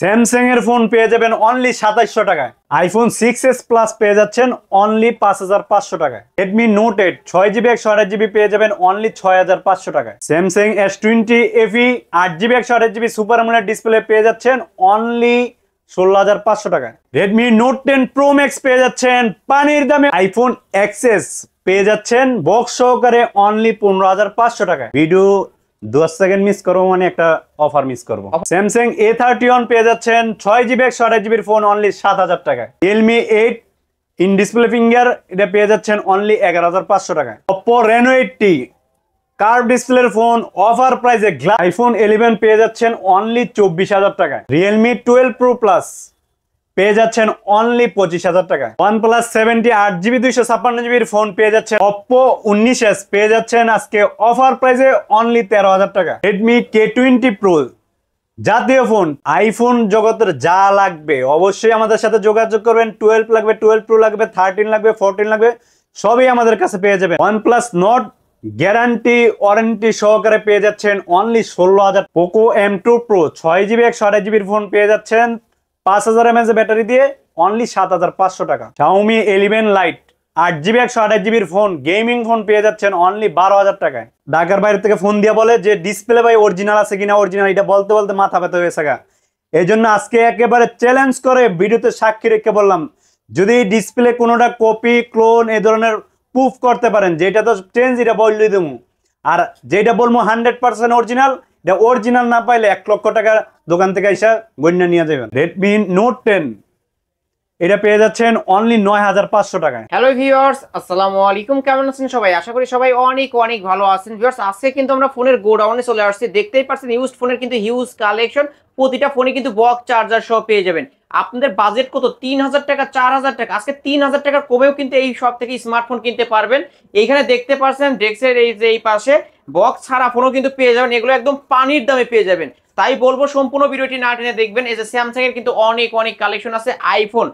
Samsung এর phone পেয়ে যাবেন অনলি 2700 টাকায়। আইফোন 6s প্লাস পেয়ে যাচ্ছেন অনলি 5500 টাকায়। রেডমি নোট 8 6GB 128GB পেয়ে যাবেন অনলি 6500 টাকায়। Samsung S20 FE 8GB 128GB super AMOLED display পেয়ে যাচ্ছেন অনলি 16500 টাকায়। রেডমি নোট 10 প্রো ম্যাক্স পেয়ে যাচ্ছেন পানির দামে। আইফোন XS পেয়ে যাচ্ছেন বক্স সহকারে অনলি 15500 টাকায়। ভিডিও 10 সেকেন্ড মিস করবো মানে একটা অফার মিস করবো। স্যামসাং A31 পেয়ে যাচ্ছেন 6GB 128GB ফোন অনলি 7000 টাকায়। রিয়েলমি 8 ইন ডিসপ্লে ফিঙ্গার এটা পেয়ে যাচ্ছেন অনলি 11500 টাকায়। Oppo Reno 80 কার্ভ ডিসপ্লের ফোন অফার প্রাইসে। আইফোন 11 পেয়ে যাচ্ছেন অনলি 24000 টাকায়। রিয়েলমি 12 প্রো প্লাস পেয়ে যাচ্ছেন অনলি 25000 টাকায়। OnePlus 70 8GB 256GB ফোন পেয়ে যাচ্ছেন। Oppo 19s পেয়ে যাচ্ছেন আজকে অফার প্রাইসে অনলি 13000 টাকা। Redmi K20 Pro জাতীয় ফোন। আইফোন জগতের যা লাগবে অবশ্যই আমাদের সাথে যোগাযোগ করবেন। 12 লাগবে, 12 Pro লাগবে, 13 লাগবে, 14 লাগবে, সবই আমাদের কাছে পেয়ে যাবেন। OnePlus Nord গ্যারান্টি ওয়ারেন্টি সহকারে পেয়ে যাচ্ছেন only 16000। Poco M2 Pro 6GB 128GB phone পেয়ে যাচ্ছেন 5000 mAh ব্যাটারি দিয়ে অনলি 7500 টাকা। Xiaomi 11 Lite 8GB 128GB phone gaming phone পেয়ে যাচ্ছেন অনলি 12000 টাকায়। ঢাকার বাইরে থেকে ফোন দিয়ে বলে যে ডিসপ্লে ভাই অরিজিনাল আছে কিনা, অরিজিনাল এটা বলতে বলতে মাথা ব্যথা হয়ে গেছে। এই জন্য আজকে একেবারে চ্যালেঞ্জ করে ভিডিওতে সাক্ষী রেখে বললাম, যদি ডিসপ্লে কোনোটা কপি ক্লোন এই ধরনের প্রুফ করতে পারেন যেটা তো চেঞ্জ, এটা বললেই দেবো। আর যেটা বলবো 100% অরিজিনাল, এটা অরিজিনাল না পাইলে 1 লক্ষ টাকা দোকান থেকে এসে গণ্য নিয়ে যাবেন। রেডমি নোট 10 এটা পেয়ে যাচ্ছেন অনলি 9500 টাকায়। হ্যালো ভিউয়ার্স, আসসালামু আলাইকুম। কেমন আছেন সবাই? আশা করি সবাই অনেক অনেক ভালো আছেন। ভিউয়ার্স, আজকে কিন্তু আমরা ফোনের গোডাউনে চলে আসছি। দেখতেই পাচ্ছেন ইউজড ফোনের কিন্তু হিউজ কালেকশন। প্রতিটা ফোনে কিন্তু বক্স চার্জার সহ পেয়ে যাবেন। আপনাদের বাজেট কত? 3000 টাকা, 4000 টাকা। আজকে 3000 টাকার কমেও কিন্তু এই সব থেকে স্মার্টফোন কিনতে পারবেন। এইখানে দেখতে পাচ্ছেন ডেস্কের এই পাশে বক্স ছাড়া ফোনও কিন্তু পেয়ে যাবেন। এগুলো একদম পানির দামে পেয়ে যাবেন। তাই বলবো সম্পূর্ণ ভিডিওটি না টেনে দেখবেন। এই যে স্যামসাং এর কিন্তু অনেক অনেক কালেকশন আছে। IPhone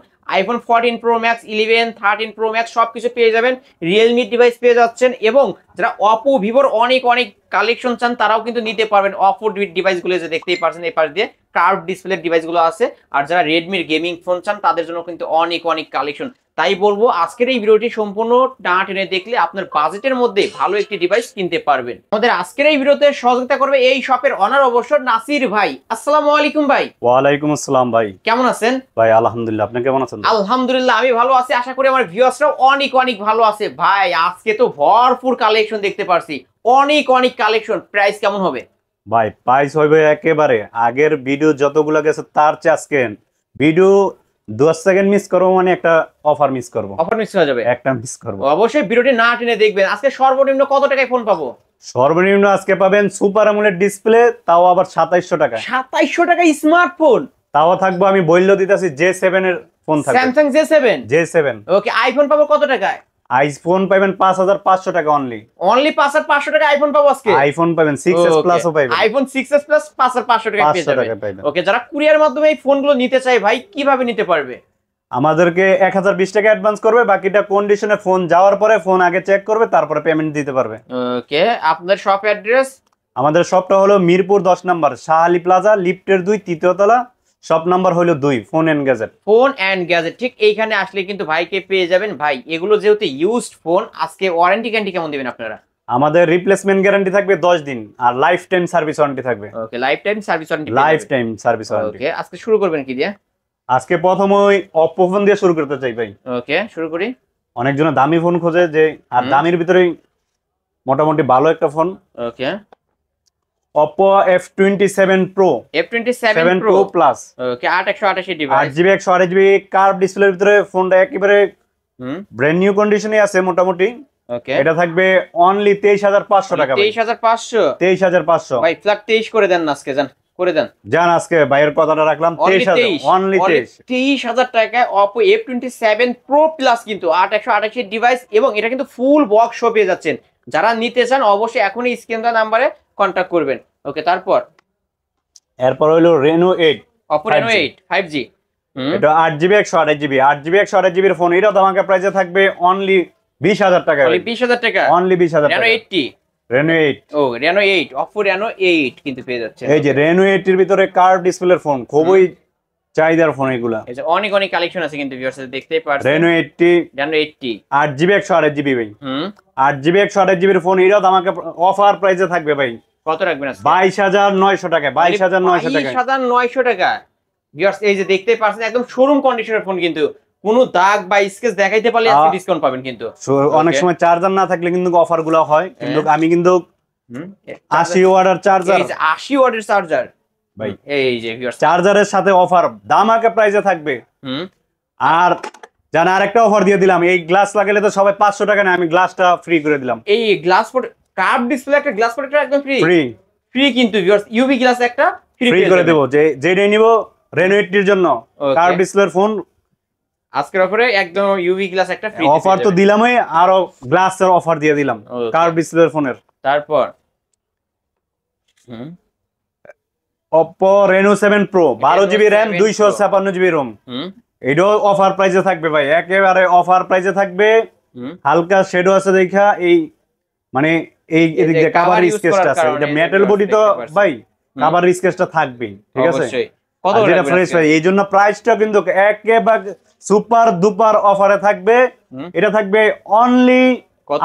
14 pro max, 11, 13 pro max সবকিছু পেয়ে যাবেন। রিয়েলমি ডিভাইস পেয়ে যাচ্ছেন এবং যারা অপো ভিভোর অনেক অনেক কালেকশন চান তারাও কিন্তু নিতে পারবেন। অপো ডিভাইসগুলো যে দেখতেই পাচ্ছেন এই পাশ দিয়ে কার্ভ ডিসপ্লের ডিভাইসগুলো আছে। আর যারা রেডমির গেমিং ফোন চান তাদের জন্য কিন্তু অনেক অনেক কালেকশন। তাই বলবো আজকের এই ভিডিওটি সম্পূর্ণ না টেনে দেখলে আপনার বাজেটের মধ্যে ভালো একটি ডিভাইস কিনতে পারবেন। আমাদের আজকের এই ভিডিওতে সহযোগিতা করবে এই শপের অনার অবশ্য নাসির ভাই। আসসালামু আলাইকুম ভাই। ওয়ালাইকুম আসসালাম ভাই। কেমন আছেন ভাই? আলহামদুলিল্লাহ, আপনি কেমন আছেন? আলহামদুলিল্লাহ আমি ভালো আছি। আশা করি আমার ভিউয়ার্সরাও অনেক অনেক ভালো আছে। ভাই আজকে তো ভরপুর কালেকশন দেখতে পারছি, অনেক অনেক কালেকশন। প্রাইস কেমন হবে ভাই? প্রাইস হবে একেবারে আগের ভিডিও যতগুলো গেছে তার চেয়ে আজকে ভিডিও 10 সেকেন্ড মিস করবো মানে একটা অফার মিস করবো। অফার মিস হয়ে যাবে, একটা মিস করবো। অবশ্যই ভিডিওটি না টেনে দেখবেন। আজকে সর্বনিম্ন কত টাকায় ফোন পাবো? সর্বনিম্ন আজকে পাবেন সুপার অ্যামোলেড ডিসপ্লে, তাও আবার 2700 টাকা। 2700 টাকা স্মার্টফোন, তাও থাকবো আমি বললো দিতেছি J7 এর ফোন থাকবে। Samsung J7। ওকে, আইফোন পাবো কত টাকায়? আইফোন পাবেন 5500 টাকা অনলি। 5500 টাকা আইফোন পাবো আজকে। আইফোন পাবেন 6s প্লাস ও পাবেন। আইফোন 6s প্লাস 5500 টাকা পেয়ে যাবেন। ওকে, যারা কুরিয়ার মাধ্যমে এই ফোনগুলো নিতে চায় ভাই কিভাবে নিতে পারবে? আমাদেরকে 1020 টাকা অ্যাডভান্স করবে, বাকিটা কন্ডিশনে ফোন যাওয়ার পরে ফোন আগে চেক করবে তারপরে পেমেন্ট দিতে পারবে। ওকে, আপনাদের শপ অ্যাড্রেস? আমাদের শপটা হলো মিরপুর 10 নম্বর শাহ আলী প্লাজা, লিফটের 2 তৃতীয় তলা, শপ নাম্বার হলো 2, ফোন এন্ড গ্যাজেট। ঠিক এইখানে আসলে কিন্তু ভাইকে পেয়ে যাবেন। ভাই এগুলো যেহেতু ইউজড ফোন, আজকে ওয়ারেন্টি গ্যারান্টি কেমন দিবেন আপনারা? আমাদের রিপ্লেসমেন্ট গ্যারান্টি থাকবে 10 দিন আর লাইফ টাইম সার্ভিস ওয়ারেন্টি থাকবে। ওকে, লাইফ টাইম সার্ভিস ওয়ারেন্টি। ওকে, আজকে শুরু করবেন কি দিয়ে? আজকে প্রথমেই Oppo ফোন দিয়ে শুরু করতে চাই ভাই। ওকে, শুরু করি। অনেকজন দামি ফোন খোঁজে যে, আর দামির ভিতরেই মোটামুটি ভালো একটা ফোন। ওকে, Oppo F27 Pro Plus। ওকে, 8128 ডিভাইস, 8GB 128GB কার্ভ ডিসপ্লের ভিতরে ফোনটা একেবারে ব্র্যান্ড নিউ কন্ডিশনে আছে মোটামুটি। ওকে, এটা থাকবে অনলি 23500 টাকা। 23500 ভাই ফ্ল্যাট 23 করে দেন না আজকে, করে দেন আজকে ভাইয়ের কথাটা রাখলাম। 23000 টাকায় Oppo F27 Pro Plus কিন্তু 8128 ডিভাইস এবং এটা কিন্তু ফুল বক্স সহ পেয়ে যাচ্ছেন। যারা নিতে চান অবশ্যই এখনই স্ক্রিন দেওয়া নম্বরে কন্টাক্ট করবেন। ওকে, এরপর হলো Reno 8, Oppo Reno 8 5G। এটা 8GB 128GB এর ফোন। এটা ধামাকা প্রাইসে থাকবে অনলি 20000 টাকা। অনলি 20000 টাকা, অনলি 20000 টাকা। Reno 8 ও Reno 8 Oppo Reno 8 কিন্তু পেয়ে যাচ্ছে। এই যে Reno 8 এর ভিতরে কার্ভ ডিসপ্লের ফোন, খুবই চাহিদার ফোন এগুলা। এই যে অনেক অনেক কালেকশন আছে কিন্তু ভিউয়ার্স দেখতেই পাচ্ছেন। Reno 80 Reno 80 8GB 128GB ভাই। 8GB 128GB এর ফোন এটাও আমাকে অফার প্রাইসে থাকবে ভাই। কত রাখবেন আজকে? 22900 টাকা। 22900 টাকা। 22900 টাকা ভিউয়ার্স এই যে দেখতেই পাচ্ছেন একদম শোরুম কন্ডিশনের ফোন, কিন্তু কোনো দাগ বা স্কেচ দেখাইতে পারলে আজকে ডিসকাউন্ট পাবেন কিন্তু। অনেক সময় চার্জার না থাকলে কিন্তু অফার গুলো হয়, কিন্তু আমি কিন্তু 80 ওয়াটের চার্জার, এই যে 80 ওয়াটের চার্জার ভাই এই যে ভিউয়ার্স চার্জারের সাথে অফার দামাকা প্রাইসে থাকবে। আর জানা আরেকটা অফার দিয়ে দিলাম, এই গ্লাস লাগালে তো সবাই 500 টাকা নেয়, আমি গ্লাসটা ফ্রি করে দিলাম। এই গ্লাস কার্ভ ডিসপ্লে একটা গ্লাস প্রোটেক্টর একদম ফ্রি ফ্রি ফ্রি কিন্তু ভিউয়ার্স ইউভি গ্লাস একটা ফ্রি করে দেব, যেটা নিব Reno 80 এর জন্য কার্ভ ডিসপ্লের ফোন আজকের অফারে একদম ইউভি গ্লাস একটা ফ্রি অফার তো দিলামই, আরো গ্লাসের অফার দিয়ে দিলাম কার্ভ ডিসপ্লের ফোনের। তারপর Oppo Reno 7 Pro 12GB RAM 256GB ROM, এটাও অফার প্রাইসে থাকবে ভাই, একেবারে অফার প্রাইসে থাকবে। হালকা শেডো আছে দেখা, এই মানে এই এদিক দিয়ে কভার স্কেচটা আছে, এটা মেটাল বডি তো ভাই কভার স্কেচটা থাকবে, ঠিক আছে কত যেটা ফ্রেশ ভাই, এই জন্য প্রাইসটা কিন্তু একেবারে সুপার দুপার অফারে থাকবে। এটা থাকবে অনলি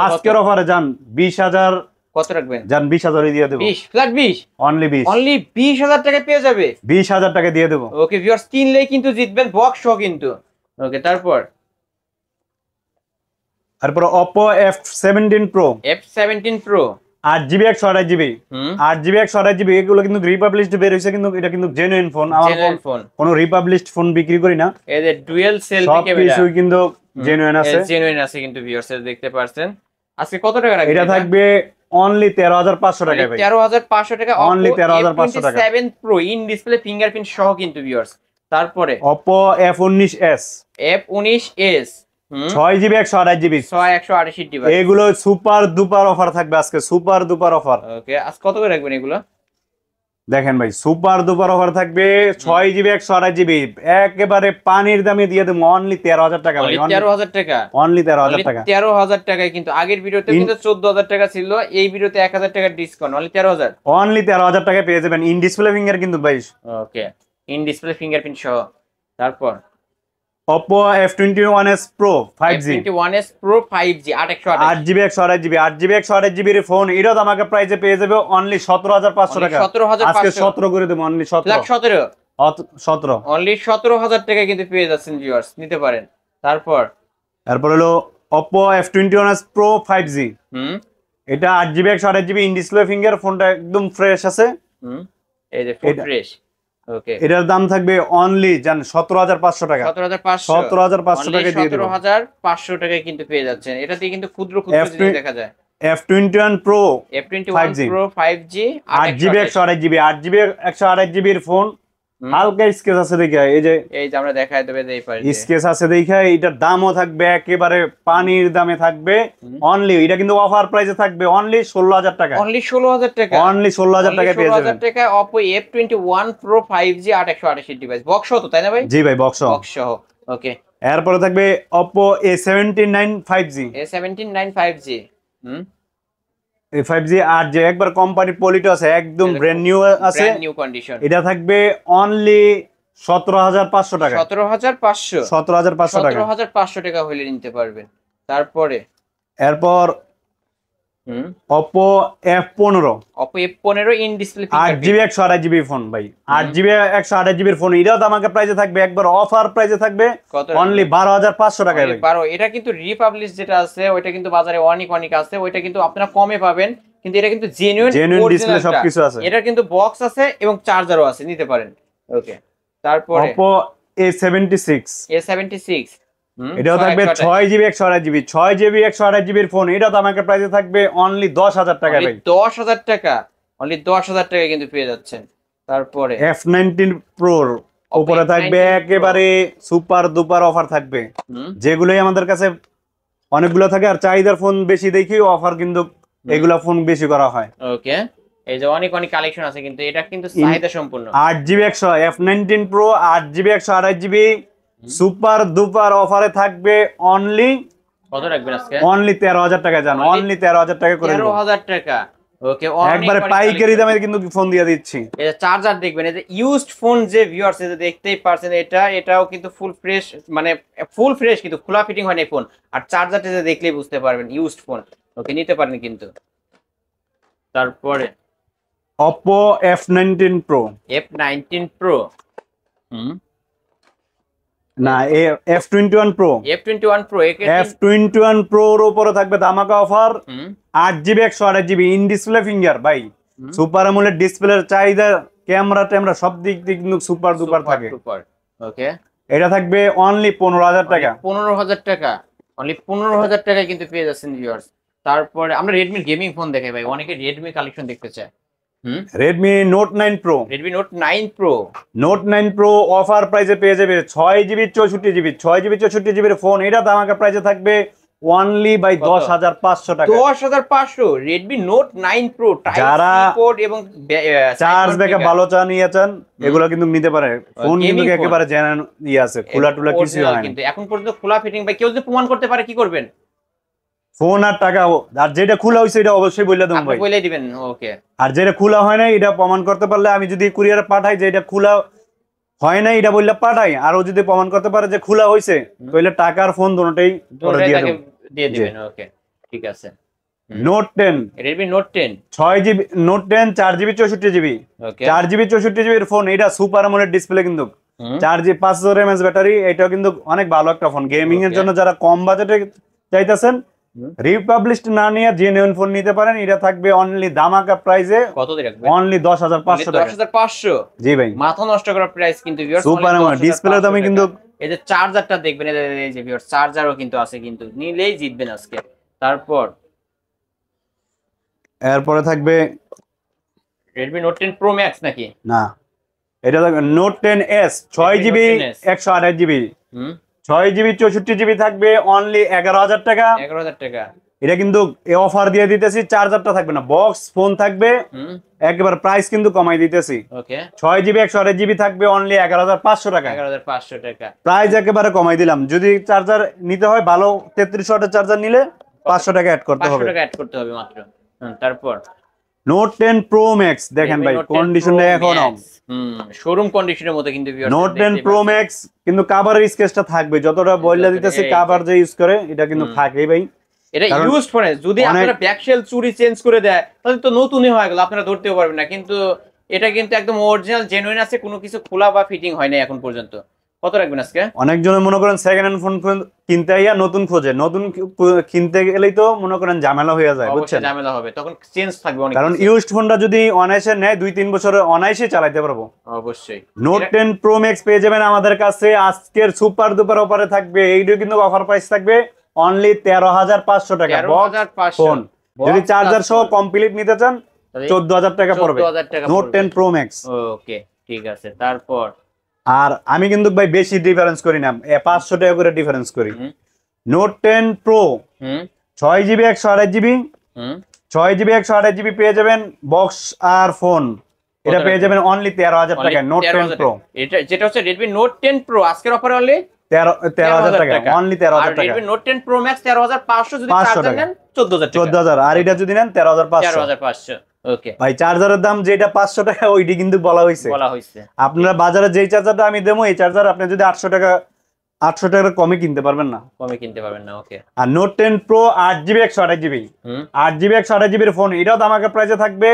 আজকের অফারে যান 20000। কত রাখবেন? জান 20000 দিয়ে দেব, 20 ফ্ল্যাট 20 অনলি 20 অনলি 20000 টাকা পেয়ে যাবে, 20000 টাকা দিয়ে দেব। ওকে ভিউয়ার্স কিনলেই কিন্তু জিতবেন বক্স সহ কিন্তু। ওকে তারপর Oppo F17 Pro F17 Pro 8GB 128GB 8GB 128GB এগুলো কিন্তু রিপাবলিশড বের হইছে, কিন্তু এটা কিন্তু জেনুইন ফোন, আমার ফোন কোনো রিপাবলিশড ফোন বিক্রি করি না, এই যে ডুয়াল সেলফি ক্যামেরা সবকিছু কিন্তু জেনুইন আছে, জেনুইন আছে কিন্তু ভিউয়ার্স দেখতে পাচ্ছেন। আজকে কত টাকা রাখবেন? এটা থাকবে অনলি 13500 টাকা ভাই, 13500 টাকা অনলি 13500 টাকা। F27 Pro in display fingerprint সহ কিন্তু ভিউয়ার্স। তারপরে Oppo F19s F19s 6GB 128GB 128 device, এগুলো সুপার দুপার অফার থাকবে আজকে, সুপার দুপার অফার। ওকে আজ কত করে রাখবেন এগুলো? দেখেন ভাই সুপার দুপার অফার থাকবে 6GB 128GB একেবারে পানির দামে দিয়ে দেবো অনলি 13000 টাকা ভাই, 13000 টাকা, অনলি 13000 টাকা, 13000 টাকায় কিন্তু। আগের ভিডিওতে কিন্তু 14000 টাকা ছিল, এই ভিডিওতে 1000 টাকা ডিসকাউন্ট, অনলি 13000, অনলি 13000 টাকায় পেয়ে যাবেন ইন ডিসপ্লে ফিঙ্গার কিন্তু ভাই, ওকে ইন ডিসপ্লে ফিঙ্গারপ্রিন্ট সহ। তারপর Oppo F21s Pro 5G F21s Pro 5G 8GB 128GB 8GB 128GB এর ফোন, এটাও আমাকে প্রাইসে পেয়ে যাবে অনলি 17500 টাকা, আজকে 17 করে দেব, অনলি 17 অনলি 17000 টাকা কিন্তু পেয়ে যাচ্ছেন ভিউয়ার্স, নিতে পারেন। তারপর হলো Oppo F21s Pro 5G এটা 8GB 128GB in display finger, ফোনটা একদম ফ্রেশ আছে, এই যে ফুল ফ্রেশ, ওকে এটার দাম থাকবে অনলি জান 17500 টাকা, 17500 টাকা দিয়ে দেব, 17500 টাকায় কিন্তু পেয়ে যাচ্ছেন। এটা দিয়ে কিন্তু ক্ষুদ্র ক্ষুদ্র জিনিস দেখা যায়। F21 Pro F21 Pro 5G 8GB 128GB 8GB 128GB এর ফোন, হালকা স্কেচ আছে দেখা, এই যে আমরা দেখাই দেবে এই পারে স্কেচ আছে দেখা, এটার দামও থাকবে একেবারে পানির দামে থাকবে, অনলি এটা কিন্তু অফার প্রাইসে থাকবে অনলি 16000 টাকা, অনলি 16000 টাকা, অনলি 16000 টাকা পেয়ে যাবেন। 16000 টাকা Oppo F21 Pro 5G 828 device, box সহ তো তাই না ভাই? জি ভাই বক্স সহ, ওকে। এরপরে থাকবে Oppo A79 5G A79 5G এই 5G 8G একবার কোম্পানি পলিটো আছে, একদম ব্র্যান্ড নিউ আছে, ব্র্যান্ড নিউ কন্ডিশন, এটা থাকবে অনলি 17500 টাকা, 17500 টাকা, 17500 টাকা হলে নিতে পারবেন। তারপরে এরপর Oppo F15 in display 8GB 128GB phone ভাই, 8GB 128GB এর ফোন, এটাও তো আমাকে প্রাইসে থাকবে একবার অফার প্রাইসে থাকবে অনলি 12500 টাকায় ভাই। 12 এটা কিন্তু রিপাবলিশ যেটা আছে ওইটা কিন্তু বাজারে অনেক আছে, ওইটা কিন্তু আপনারা কমে পাবেন, কিন্তু এটা কিন্তু জেনুইন ডিসপ্লে সবকিছু আছে, এটা কিন্তু বক্স আছে এবং চার্জারও আছে, নিতে পারেন, ওকে। তারপরে Oppo A76 এটাও থাকবে 6GB 128GB 6GB 128GB এর ফোন, এটাও তো আমাকে প্রাইসে থাকবে অনলি 10000 টাকা ভাই, 10000 টাকা, অনলি 10000 টাকা কিন্তু পেয়ে যাচ্ছেন। তারপরে F19 Pro উপরে থাকবে একেবারে সুপার দুপার অফার থাকবে, যেগুলোই আমাদের কাছে অনেকগুলো থাকে আর চাহিদার ফোন বেশি দেখি অফার কিন্তু এগুলা ফোন বেশি করা হয়, ওকে। এই যে অনেক কালেকশন আছে, কিন্তু এটা কিন্তু চাহিদা সম্পূর্ণ 8GB 100 F19 Pro 8GB 128GB super duper অফারে থাকবে অনলি কত রাখবেন আজকে? অনলি 13000 টাকা জান, অনলি 13000 টাকা করে 13000 টাকা, ওকে, একবারে পাইকারি দামে কিন্তু ফোন দিয়ে দিচ্ছি। এই যে চার্জার দেখবেন, এই যে ইউজড ফোন যে ভিউয়ার্স এই যে দেখতেই পারছেন, এটাও কিন্তু ফুল ফ্রেশ, মানে ফুল ফ্রেশ, কিন্তু খোলা ফিটিং হয় না ফোন। আর চার্জারটা যে দেখলেই বুঝতে পারবেন ইউজড ফোন। ওকে, নিতে পারেন কিন্তু। তারপরে Oppo F19 Pro, F19 Pro, না F21 Pro, F21 Pro, F21 Pro এর উপরে থাকবে ধামাকা offer 8GB 128GB in display finger ভাই। সুপার অ্যামোলেড ডিসপ্লের চাহিদা, ক্যামেরা সব দিক দিয়ে কিন্তু সুপার ডুপার থাকে। ওকে, এটা থাকবে অনলি 15,000 টাকা। 15,000 টাকা, অনলি 15,000 টাকায় কিন্তু পেয়ে যাচ্ছেন ভিউয়ার্স। তারপরে আমরা Redmi গেমিং ফোন দেখাই ভাই, অনেকে Redmi কালেকশন দেখতে চায়। Redmi Note 9 Pro, Redmi Note 9 Pro, Note 9 Pro offer প্রাইসে পেয়ে যাবে 6GB 64GB 6GB 64GB এর ফোন। এটা ধামাকা প্রাইসে থাকবে অনলি বাই 10,500 টাকা। 10,500 Redmi Note 9 Pro, যারা পোর্ট এবং চার্জ ব্যাকআপ ভালো নিয়েছেন এগুলো কিন্তু নিতে পারে। ফোন কিন্তু একেবারে জেনুইন আছে, খোলা টুলা কিছু হয় না কিন্তু এখন পর্যন্ত খোলা ফিটিং। ভাই কেউ যদি প্রমাণ করতে পারে কি করবেন? ফোন আর টাকা, আর যেটা খোলা হইছে এটা অবশ্যই বলে দেবো ভাই, বলে দিবেন। ওকে, আর যেটা খোলা হয় না এটা প্রমাণ করতে পারলে আমি যদি কুরিয়ারে পাঠাই যে এটা খোলা হয় না এটা বললে পাঠাই, আর ও যদি প্রমাণ করতে পারে যে খোলা হইছে তাহলে টাকা আর ফোন দুটোই দিয়ে দিবেন। ওকে, ঠিক আছে। Note 10, Redmi Note 10, 6GB Note 10 4GB 64GB, ওকে, 4GB 64GB এর ফোন। এটা সুপার অ্যামোলেড ডিসপ্লে কিন্তু 4GB 5000 mAh ব্যাটারি। এটাও কিন্তু অনেক ভালো একটা ফোন গেমিং এর জন্য। যারা কম বাজেটে চাইতেছেন রিপাবলিশড না নিয়ে জেনুইন ফোন নিতে পারেন। এটা থাকবে অনলি ধামাকা প্রাইসে, কত দিয়ে রাখবেন? অনলি 10,500 টাকা। 10,500, জি ভাই, মাথা নষ্ট করা প্রাইস কিন্তু ভিউয়ার্স। সুপার অ্যামোলেড ডিসপ্লে দামে কিন্তু। এই যে চার্জারটা দেখবেন, এই যে ভিউয়ার্স চার্জারও কিন্তু আছে, কিন্তু নিলেই জিতবেন আজকে। তারপর এরপরে থাকবে Redmi Note 10 Pro Max নাকি? না, এটা থাকবে Note 10s 6GB 128GB 6GB 64GB থাকবে অনলি 11,000 টাকা। 11,000 টাকা। এটা কিন্তু অফার দিয়ে দিতেছি, চার্জারটা থাকবে না, বক্স ফোন থাকবে, একেবারে প্রাইস কিন্তু কমাই দিতেছি। ওকে, 6GB 128GB থাকবে অনলি 11,500 টাকা। 11,500 টাকা প্রাইস একেবারে কমাই দিলাম। যদি চার্জার নিতে হয় ভালো 33 ওয়াটের চার্জার নিলে 500 টাকা অ্যাড করতে হবে। 500 টাকা অ্যাড করতে হবে মাত্র। তারপর Note 10 Pro Max দেখেন ভাই, কন্ডিশনটা এখনো শোরুম কন্ডিশনের মতো কিন্তু ভিউয়ার্স। Note 10 Pro Max কিন্তু কভারের স্কেচটা থাকবে, যতটা বইলা দিতেছি কভার যে ইউজ করে এটা কিন্তু থাকেই ভাই। এটা ইউজড ফোনে যদি আপনারা ব্যাকশেল চুরি চেঞ্জ করে দেয় তাহলে তো নতুনই হয়ে গেল, আপনারা ধরতেও পারবেন না। কিন্তু এটা কিন্তু একদম অরিজিনাল জেনুইন আছে, কোনো কিছু খোলা বা ফিটিং হয় না এখন পর্যন্ত। কত রাখবেন আজকে? অনেকজনে মনে করেন সেকেন্ড হ্যান্ড ফোন কিনতে আইয়া নতুন খোঁজে, নতুন কিনতে গেলেই তো মনে করেন ঝামেলা হয়ে যায়, বুঝছেন? ঝামেলা হবে, তখন চেঞ্জ থাকবে অনেক। কারণ ইউজড ফোনটা যদি অনায়াসে নেয় 2-3 বছর অনায়াসে চালাতে পারবো। অবশ্যই Note 10 Pro Max পেয়ে যাবেন আমাদের কাছে আজকের সুপার দুপার অফারে থাকবে। এইটাও কিন্তু অফার প্রাইস থাকবে অনলি 13,500 টাকা। 13,500 ফোন যদি চার্জার সহ কমপ্লিট নিতে চান 14,000 টাকা পড়বে Note 10 Pro Max। ওকে, ঠিক আছে। তারপর আর আমি কিন্তু ভাই বেশি ডিফারেন্স করি না, 500 টাকা করে ডিফারেন্স করি। Note 10 Pro 6GB 128GB 6GB 128GB পেয়ে যাবেন বক্স আর ফোন। এটা পেয়ে যাবেন অনলি 13,000 টাকা Note 10 Pro। এটা যেটা হচ্ছে Redmi Note 10 Pro আজকের অফারে অনলি 13,000 টাকা, অনলি 13,000 টাকা। Redmi Note 10 Pro Max 13,500, যদি চার্জার নেন 14,000 টাকা। 14,000, আর এটা যদি নেন 13,500। 13,500। ওকে ভাই চার্জারের দাম যেটা 500 টাকা ওইটি কিন্তু বলা হইছে। আপনারা বাজারে যেই চার্জারটা আমি দেবো এই চার্জার আপনি যদি 800 টাকা কমে কিনতে পারবেন না। ওকে, আর Note 10 Pro 8GB 128GB 8GB 128GB এর ফোন, এটাও দামাকা প্রাইসে থাকবে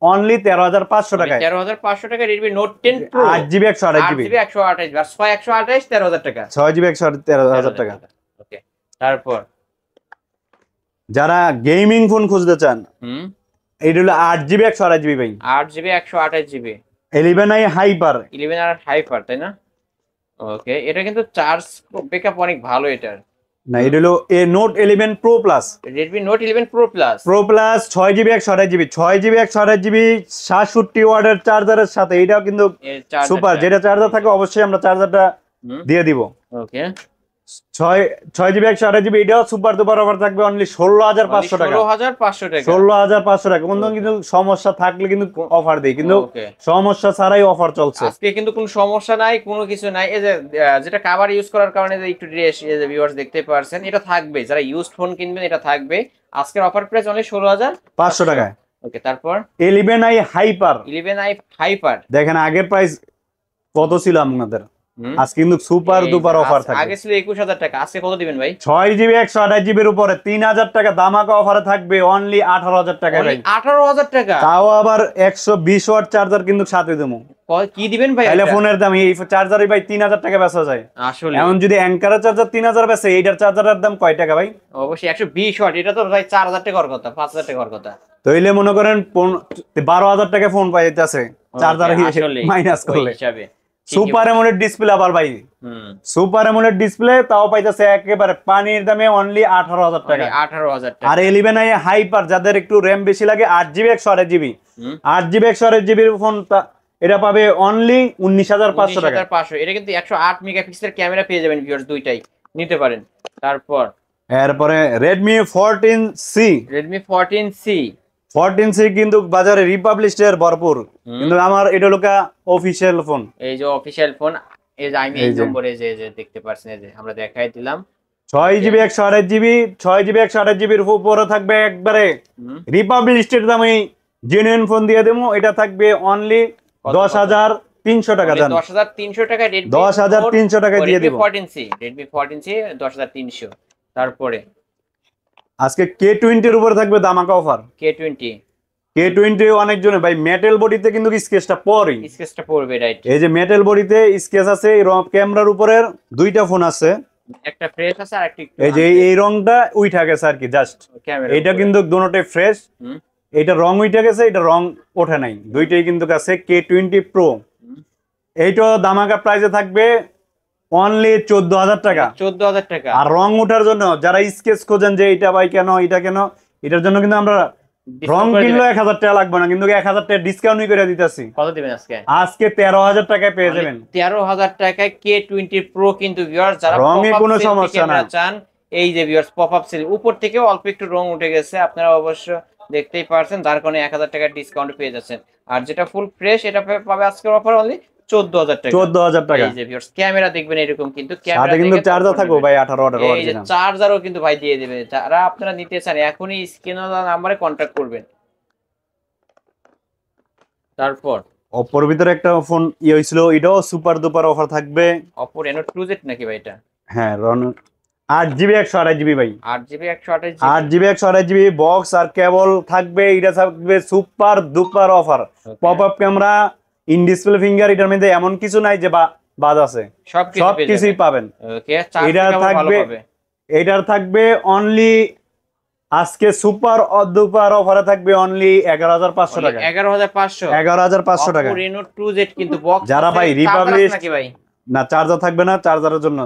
অনলি 13,500 টাকা। 13,500 টাকা Redmi Note 10 Pro 8GB 128GB 8GB 128 আর 6 128 13,000 টাকা। 6GB 13,000 টাকা। ওকে, তারপর যারা গেমিং ফোন খুঁজতে চান এইটা হলো 8GB 128GB ভাই, 8GB 128GB 11i Hyper 11i Hyper, তাই না? ওকে, এটা কিন্তু চার্জ ব্যাকআপ অনেক ভালো এটার। না, এটা হলো Note 11 Pro Plus, Redmi Note 11 Pro Plus 6GB 128GB 6GB 128GB 67 ওয়াটের চার্জারের সাথে। এটাও কিন্তু সুপার, যেটা চার্জার থাকে অবশ্যই আমরা চার্জারটা দিয়ে দিব। ওকে, 6GB 128GB এটাও সুপার দুপার অফার থাকবে অনলি 16,500 টাকা। 16,500 টাকা 16,500 টাকা। কিন্তু সমস্যা থাকলে কিন্তু অফার দেই, কিন্তু সমস্যা ছাড়াই অফার চলছে আজকে। কিন্তু কোনো সমস্যা নাই, কোনো কিছু নাই। এই যে যেটা কভার ইউজ করার কারণে যে একটু রেশ, এই যে ভিউয়ার্স দেখতে পারছেন, এটা থাকবে। যারা ইউজড ফোন কিনবেন এটা থাকবে। আজকের অফার প্রাইস অনলি 16,500 টাকা। ওকে, তারপর 11i হাইপার 11i হাইপার। দেখেন আগের প্রাইস কত ছিল আপনাদের, আজকে কিন্তু সুপার দুপার অফার থাকবে। আগে ছিল 21000 টাকা, আজকে কত দিবেন ভাই? 6GB 128GBর উপরে 3000 টাকা ধামাকা অফারে থাকবে অনলি 18000 টাকায় ভাই। 18000 টাকা, তাও আবার 120 ওয়াট চার্জার কিন্তু সাথে দেবো। কি দিবেন ভাই? তাহলে ফোনের দাম এই চার্জারই ভাই 3000 টাকা বেচা যায়। আসলে এখন যদি অ্যাঙ্কারের চার্জার 3000 বেচে, এইটার চার্জারের দাম কয় টাকা ভাই? অবশ্যই 120 ওয়াট, এটা তো ভাই 4000 টাকার কথা, 5000 টাকার কথা। তাইলে মনে করেন 12000 টাকা ফোন পাই যাচ্ছে চার্জার মাইনাস করলে। সুপার অ্যামোলেড ডিসপ্লে আবার ভাই, সুপার অ্যামোলেড ডিসপ্লে তাও পাইতেছে একেবারে পানির দামে অনলি 18000 টাকা। 18000 টাকা। আর 11i হাইপার যাদের একটু র‍্যাম বেশি লাগে 8GB 128GB 8GB 128GB phone এটা পাবে অনলি 19500 টাকা। 19500। এটা কিন্তু 108 মেগাপিক্সেলের ক্যামেরা পেয়ে যাবেন ভিউয়ার্স, দুইটাই নিতে পারেন। তারপর এরপরে Redmi 14C 14C কিন্তু বাজারে রিপাবলিশের ভরপুর, কিন্তু আমার এটা লোকা অফিশিয়াল ফোন। এই যে অফিশিয়াল ফোন, এই যে আমি এই নম্বরে যে দেখতে পাচ্ছেন, এই যে আমরা দেখাই দিলাম 6GB 128GB 6GB 128GBর উপরে থাকবে একবারে রিপাবলিশের দামে জেনুইন ফোন দিয়ে দেবো। এটা থাকবে অনলি 10300 টাকা। জান 10300 টাকা, 10300 টাকা দিয়ে দেব। Redmi 14C 10300। তারপরে আজকে K20 এর উপরে থাকবে ধামাকা অফার। K20 অনেক জনে ভাই মেটাল বডিতে কিন্তু স্কেচটা পড়বে, রাইট। এই যে মেটাল বডিতে স্কেচ আছে, এই ক্যামেরার উপরের দুইটা ফোন আছে, একটা ফ্রেশ আছে আর একটা এই যে এই রংটা উইঠা গেছে আর কি, জাস্ট এটা কিন্তু দুটোটাই ফ্রেশ। এটা রং উইঠা গেছে, এটা রং ওঠে নাই, দুইটাই কিন্তু আছে K20 Pro। এইটা ধামাকা প্রাইসে থাকবে অনলি 14000 টাকা। 14000 টাকা। আর রং ওঠার জন্য যারা স্কেচ খোঁজেন যে এটা ভাই কেন এটা কেন, এটার জন্য কিন্তু আমরা রং কিনলে 1000 টাকা লাগবে না, কিন্তু 1000 টাকা ডিসকাউন্ট করে দিতেছি। কত দিবেন আজকে? আজকে 13000 টাকায় পেয়ে যাবেন। 13000 টাকায় K20 Pro কিন্তু ভিউয়ার্স, যারা রঙে কোনো সমস্যা না চান, এই যে ভিউয়ার্স পপআপ সেল উপর থেকে অল্প একটু রং উঠে গেছে, আপনারা অবশ্য দেখতেই পারছেন, যার কারণে 1000 টাকা ডিসকাউন্ট পেয়ে যাচ্ছেন। আর যেটা ফুল ফ্রেশ এটা পাবে আজকের অফার অনলি 14000 টাকা। 14000 টাকা। এই যে ভিউয়ার্স ক্যামেরা দেখবেন এরকম, কিন্তু সাথে কিন্তু চার্জার থাকবে ভাই 18 ওয়াটের এই যে চার্জারও কিন্তু ভাই দিয়ে দিবে। যারা আপনারা নিতে চান এখনই স্ক্রিনে দেওয়া নম্বরে কন্টাক্ট করবেন। তারপর Oppo এর ভিতরে একটা ফোন হইছিল, এটাও সুপার দুপার অফার থাকবে। Oppo Reno 2Z নাকি ভাই এটা? হ্যাঁ, 8GB 128GB ভাই। 8GB 128GB 8GB 128GB box আর কেবল থাকবে। এটা থাকবে super duper offer. Popup camera, in display finger, এটার মধ্যে এমন কিছু নাই যে বাদ আছে, সবকিছুই পাবেন। ওকে, এটার থাকবে অনলি আজকে সুপার দুপার অফারে থাকবে অনলি 11500 টাকা। 11500 টাকা। Oppo Reno 2Z কিন্তু বক্স যারা ভাই রিপাবলিশ নাকি ভাই? না, চার্জার থাকবে না, চার্জারের জন্য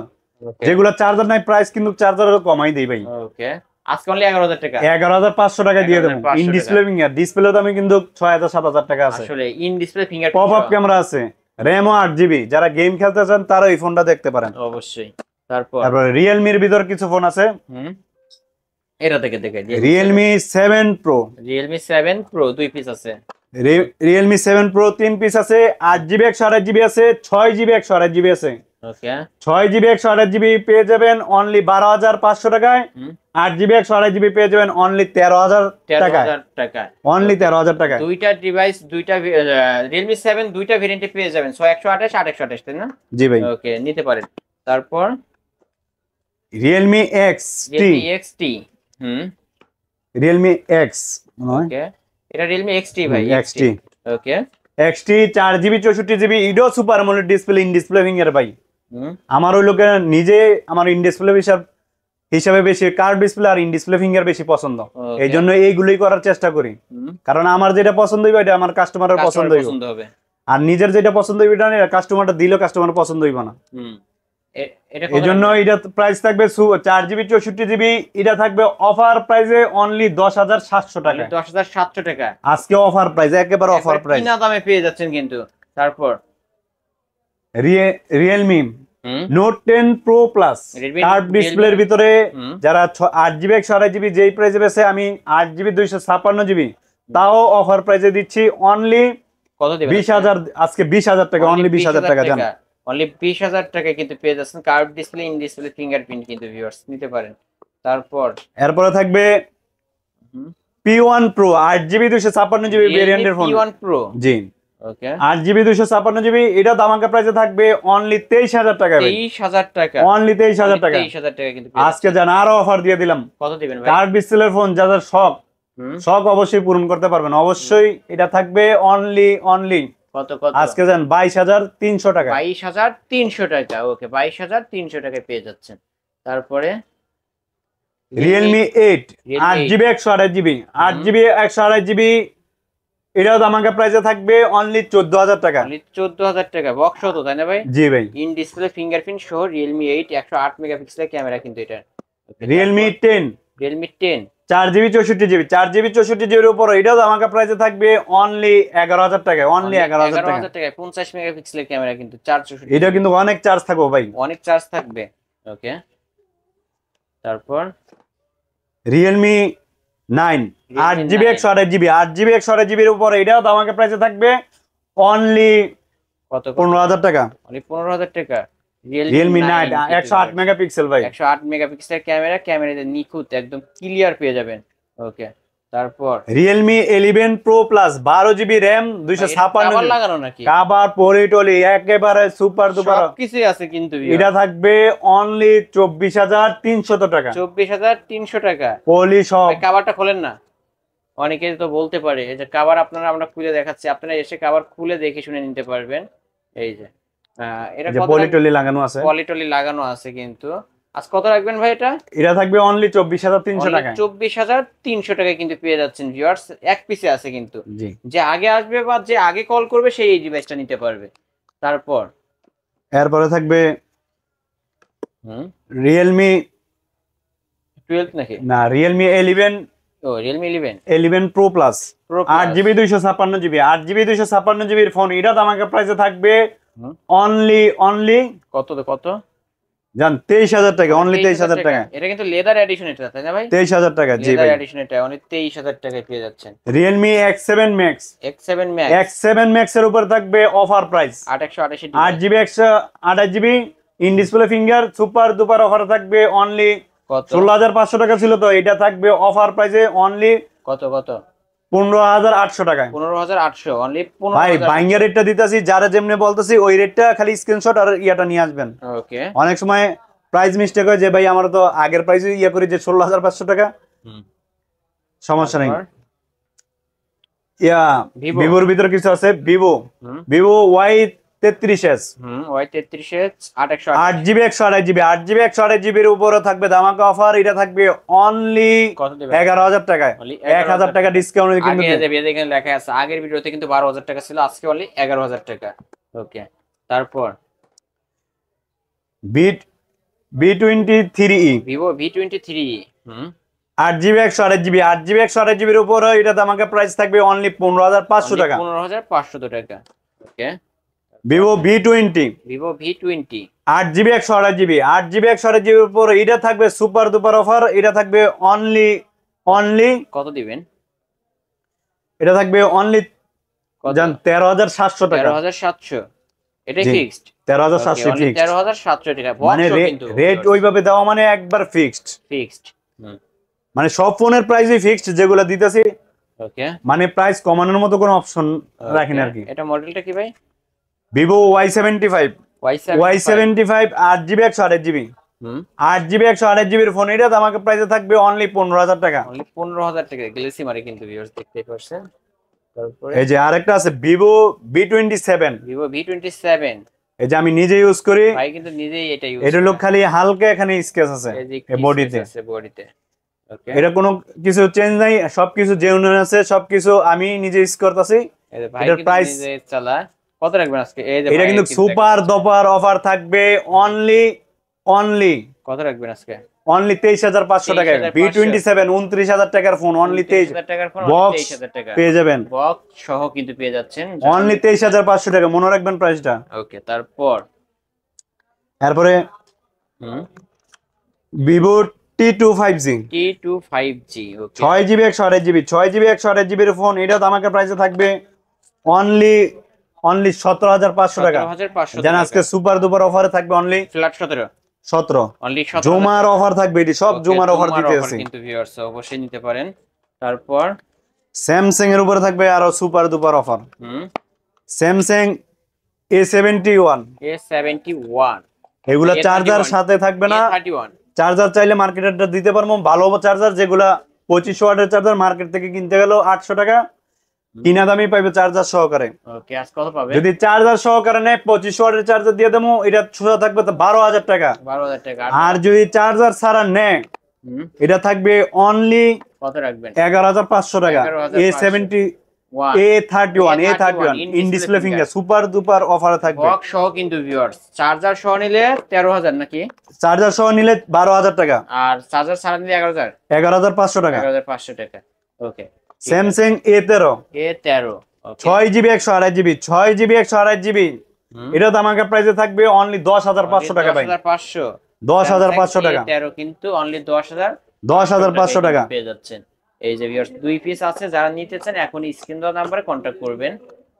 যেগুলো চার্জার নাই প্রাইস কিন্তু চার্জারের কমাই দেই ভাই। ওকে, আজকে অনলি 11000 টাকা। 11500 টাকা দিয়ে দেব। ইন ডিসপ্লে ফিঙ্গার, ডিসপ্লে দামে কিন্তু 6000 7000 টাকা আছে। আসলে in display finger, popup camera আছে, র‍্যামও 8GB। যারা গেম খেলতে চান তারা এই ফোনটা দেখতে পারেন অবশ্যই। তারপর Realme এর ভিতর কিছু ফোন আছে, এটা থেকে দেখে Realme 7 Pro। Realme 7 Pro 2 piece আছে। Realme 7 Pro 3 পিস আছে। 8GB 128GB আছে, 6GB 128GB আছে। ওকে, 6GB 128GB পেয়ে যাবেন অনলি 12500 টাকায়। 8GB 128GB পেয়ে যাবেন অনলি 13000 টাকা। অনলি 13000 টাকা। দুইটা ডিভাইস, দুইটা Realme 7 দুইটা ভেরিয়েন্টে পেয়ে যাবেন, 128 828, তাই না? জি ভাই। ওকে, নিতে পারেন। তারপর Realme XT। Realme X। ওকে, এটা Realme XT ভাই। XT। Okay, XT 4GB 64GB ইডো super AMOLED display, in display finger ভাই। আমার ওই লোকে নিজে আমার ইন ডিসপ্লে হিসাবে বেশি কার্ভ ডিসপ্লে আর ইন ডিসপ্লে ফিঙ্গার বেশি পছন্দ, এই জন্য এইগুলোই করার চেষ্টা করি। কারণ আমার যেটা পছন্দ হইবে এটা আমার কাস্টমারের পছন্দ হইবে, আর নিজের যেটা পছন্দ হইবে এটা কাস্টমারটা দিলেও কাস্টমার পছন্দ হইবে না। এই জন্য এটা প্রাইস থাকবে 4GB 64GB, এটা থাকবে অফার প্রাইসে অনলি 10700 টাকা। 10700 টাকা আজকে অফার প্রাইস, একেবারে অফার প্রাইস, কিনা দামে পেয়ে যাচ্ছেন কিন্তু। তারপর Realme Note 10 Pro Plus curve ডিসপ্লের ভিতরে যারা 8GB 128GB যেই প্রাইসে বেছে, আমি 8GB 256GB তাও অফার প্রাইসে দিচ্ছি অনলি কত দিবেন? 20000। আজকে 20000 টাকা, অনলি 20000 টাকা জান। অনলি 20000 টাকা কিন্তু পেয়ে যাচ্ছেন curve display, in display fingerprint কিন্তু ভিউয়ার্স নিতে পারেন। তারপর এরপরে থাকবে P1 Pro 8GB 256GB ভেরিয়েন্টের ফোন। P1 Pro জি ওকে 8GB 256GB, এটা দামাকা প্রাইসে থাকবে অনলি 23000 টাকা ভাই। 23000 টাকা, অনলি 23000 টাকা। 23000 টাকা কিন্তু আজকে জান আরো অফার দিয়ে দিলাম। কত দিবেন ভাই? কার্ড ডিসপ্লের ফোন যাদের শখ শখ অবশ্যই পূরণ করতে পারবেন, অবশ্যই এটা থাকবে অনলি কত কত আজকে জান 22300 টাকা। 22300 টাকা ওকে 22300 টাকায় পেয়ে যাচ্ছেন। তারপরে Realme 8 8GB 128GB 8GB 128GB, এটাও দামাকা প্রাইসে থাকবে অনলি 14000 টাকা। অনলি 14000 টাকা বক্স তো তাই না ভাই? জি ভাই। ইন ডিসপ্লে ফিঙ্গারপ্রিন্ট সহ Realme 8 108 মেগাপিক্সেলের ক্যামেরা কিন্তু এটা। Realme 10 Realme 10 4GB 64GB 4GB 64GB এর উপর, এটাও দামাকা প্রাইসে থাকবে অনলি 11000 টাকা। অনলি 11000 টাকা। 11000 টাকায় 50 মেগাপিক্সেলের ক্যামেরা কিন্তু 464, এটা কিন্তু অনেক চার্জ থাকবে ভাই। অনেক চার্জ থাকবে ওকে। তারপর Realme 9 8GB 128GB 8GB 128GB এর উপর, এটাও দামাকা প্রাইসে থাকবে অনলি কত 15000 টাকা। অনলি 15000 টাকা। Realme 9 108 মেগাপিক্সেল ভাই। 108 মেগাপিক্সেলের ক্যামেরাতে নিখুঁত একদম ক্লিয়ার পেয়ে যাবেন ওকে। তারপর Realme 11 Pro Plus 12GB RAM 256GB, আবার লাগানো নাকি? কভার পলিটলি একেবারে সুপার দুপার সবকিছুই আছে কিন্তু এটা থাকবে অনলি 24300 টাকা। 24300 টাকা পলি সব। ভাই কভারটা খোলেন না, অনেকে তো বলতে পারে এই যে কভার আমরা খুলে দেখাচ্ছি, আপনারা এসে কভার খুলে দেখে শুনে নিতে পারবেন। এই যে এটা যে কত পলিটলি লাগানো আছে, পলিটলি লাগানো আছে কিন্তু। আজ কত রাখবেন ভাই এটা? এটা থাকবে অনলি 24300 টাকা। 24300 টাকায় কিন্তু পেয়ে যাচ্ছেন ভিউয়ার্স, এক পিসে আছে কিন্তু। জি যে আগে আসবে বা যে আগে কল করবে সেই এই ডিভাইসটা নিতে পারবে। তারপর এরপরে থাকবে Realme 12 নাকি? না Realme 11 ও Realme 11 Pro Plus Pro Plus 8GB 256GB 8GB 256GB এর ফোন, এটা আমাকে প্রাইসে থাকবে অনলি কত জান 23000 টাকা। অনলি 23000 টাকা। এটা কিন্তু লেদার এডিশন এটা তাই না ভাই? 23000 টাকা। জি লেদার ভাই। এডিশন এটা অনলি 23000 টাকায় পেয়ে যাচ্ছেন। Realme X7 Max X7 Max X7 Max এর উপর থাকবে offer price 8128 8GB 128GB in display finger super duper offer থাকবে অনলি কত 16500 টাকা ছিল, তো এটা থাকবে অফার প্রাইসে অনলি কত 15800 টাকায়। 15800 অনলি ভাই 15000 বাইঙ্গা রেটটা দিতাছি, যারা যেমনে বলতেছি ওই রেটটা খালি স্ক্রিনশট আর ইয়াটা নিয়ে আসবেন। ওকে অনেক সময় প্রাইস মিস্টেক হয় যে ভাই আমার তো আগের প্রাইসে ইয়া করি যে 16500 টাকা, সমস্যা নেই। ইয়া ভিভোর ভিতরে কিছু আছে, Vivo Y33s Y33s 8GB 128GB 8GB 128GB এর উপরে থাকবে ধামাকা অফার, এটা থাকবে অনলি কত দেবে? 11000 টাকায়। 1000 টাকা ডিসকাউন্ট কিন্তু আগে দেবে, এখানে লেখা আছে আগের ভিডিওতে কিন্তু 12000 টাকা ছিল, আজকে অনলি 11000 টাকা ওকে। তারপর B23e Vivo V23 8GB 128GB 8GB 128GB এর উপরে এটা দামাকা প্রাইস থাকবে অনলি 15500 টাকা। 15500 টাকা ওকে। Vivo V20 8GB 128GB 8GB 128GB এর উপরে এটা থাকবে সুপার দুপার অফার, এটা থাকবে অনলি কত দিবেন? এটা থাকবে অনলি জান 13700 টাকা। 13700 এটাই ফিক্সড? 13700 ফিক্সড 13700 টাকা মানে রেট ওইভাবে দেওয়া মানে একবার ফিক্সড মানে সব ফোনের প্রাইসই ফিক্সড যেগুলো দিতেছি ওকে, মানে প্রাইস কমানোর মতো কোনো অপশন রাখেন আর কি। এটা মডেলটা কি ভাই? Vivo Y75 8GB 128GB 8GB 128GB এর ফোন, এটা আমাকে প্রাইসে থাকবে অনলি 15000 টাকা। অনলি 15000 টাকা গ্লেসি মারি কিন্তু ভিউয়ার্স দেখতেই পাচ্ছেন। তারপরে এই যে আরেকটা আছে Vivo V27 এই যে আমি নিজে ইউজ করি ভাই, কিন্তু নিজেই এটা ইউজ এটা লোক খালি হালকা এখানে স্কেচ আছে এই বডিতে। ওকে, এটা কোনো কিছু চেঞ্জ নাই, সবকিছু জেনুইন আছে, সবকিছু আমি নিজে ইউজ করতেছি। এটার প্রাইস চালা কত রাখবেন আজকে? এই যে এটা কিন্তু সুপার দপার অফার থাকবে অনলি কত রাখবেন আজকে? অনলি 23500 টাকায়। B27 29000 টাকার ফোন অনলি 23000 টাকার ফোন, বক্স 23000 টাকা পেয়ে যাবেন, বক্স সহ কিন্তু পেয়ে যাচ্ছেন অনলি 23500 টাকা, মনে রাখবেন প্রাইসটা। ওকে, তারপরে Vivo T25G ওকে 6GB 128GB এর ফোন, এটা আমাকে প্রাইসে থাকবে অনলি 17500 টাকা। 17500 জান আজকে সুপার দুপার অফারে থাকবে অনলি ফ্ল্যাট 17 অনলি জুমার অফার থাকবে, এটি সব জুমার অফার দিতে আছে কিন্তু ভিউয়ার্স অবশ্যই নিতে পারেন। তারপর স্যামসাং এর উপরে থাকবে আরো সুপার ডুপার অফার। হুম স্যামসাং A71, A71, এগুলা চার্জার A31, সাথে থাকবে না। A31। চার্জার চাইলে মার্কেটেরটা দিতে পারবো, ভালো চার্জার যেগুলা 2500 ওয়াটের চার্জার মার্কেট থেকে কিনতে গেল 800 টাকা, কিনা দামি পাইবে চার্জার সহকারে। ওকে, আজ কত পাবে? যদি চার্জার সহকারে নেয় 2500 ওয়াটের চার্জার দিয়ে দেবো, এটা সোজা থাকবে তো 12,000 টাকা। 12,000 টাকা। আর যদি চার্জার ছাড়া নেয় হুম এটা থাকবে অনলি কত রাখবেন? 11,500 টাকা। 11,500। A31 in display finger super duper অফারে থাকবে। বক্স সহ কিন্তু ভিউয়ার্স, চার্জার সহ নিলে 13,000 নাকি? চার্জার সহ নিলে 12,000 টাকা, আর চার্জার ছাড়া নিলে 11,000। 11,500 টাকা। 11,500 টাকা। ওকে, স্যামসাং A13, A13। ওকে, 6GB 128GB, 6GB 128GB, এটা তো আমাকে প্রাইসে থাকবে অনলি 10,500 টাকা ভাই। 10,500। 10,500 টাকা, A13 কিন্তু অনলি 10,500 টাকা পেয়ে যাচ্ছেন। এই যে ভিউয়ার্স, দুই পিস আছে, যারা নিতে চান এখন স্ক্রিন দেওয়া নাম্বারে কন্টাক্ট করবেন।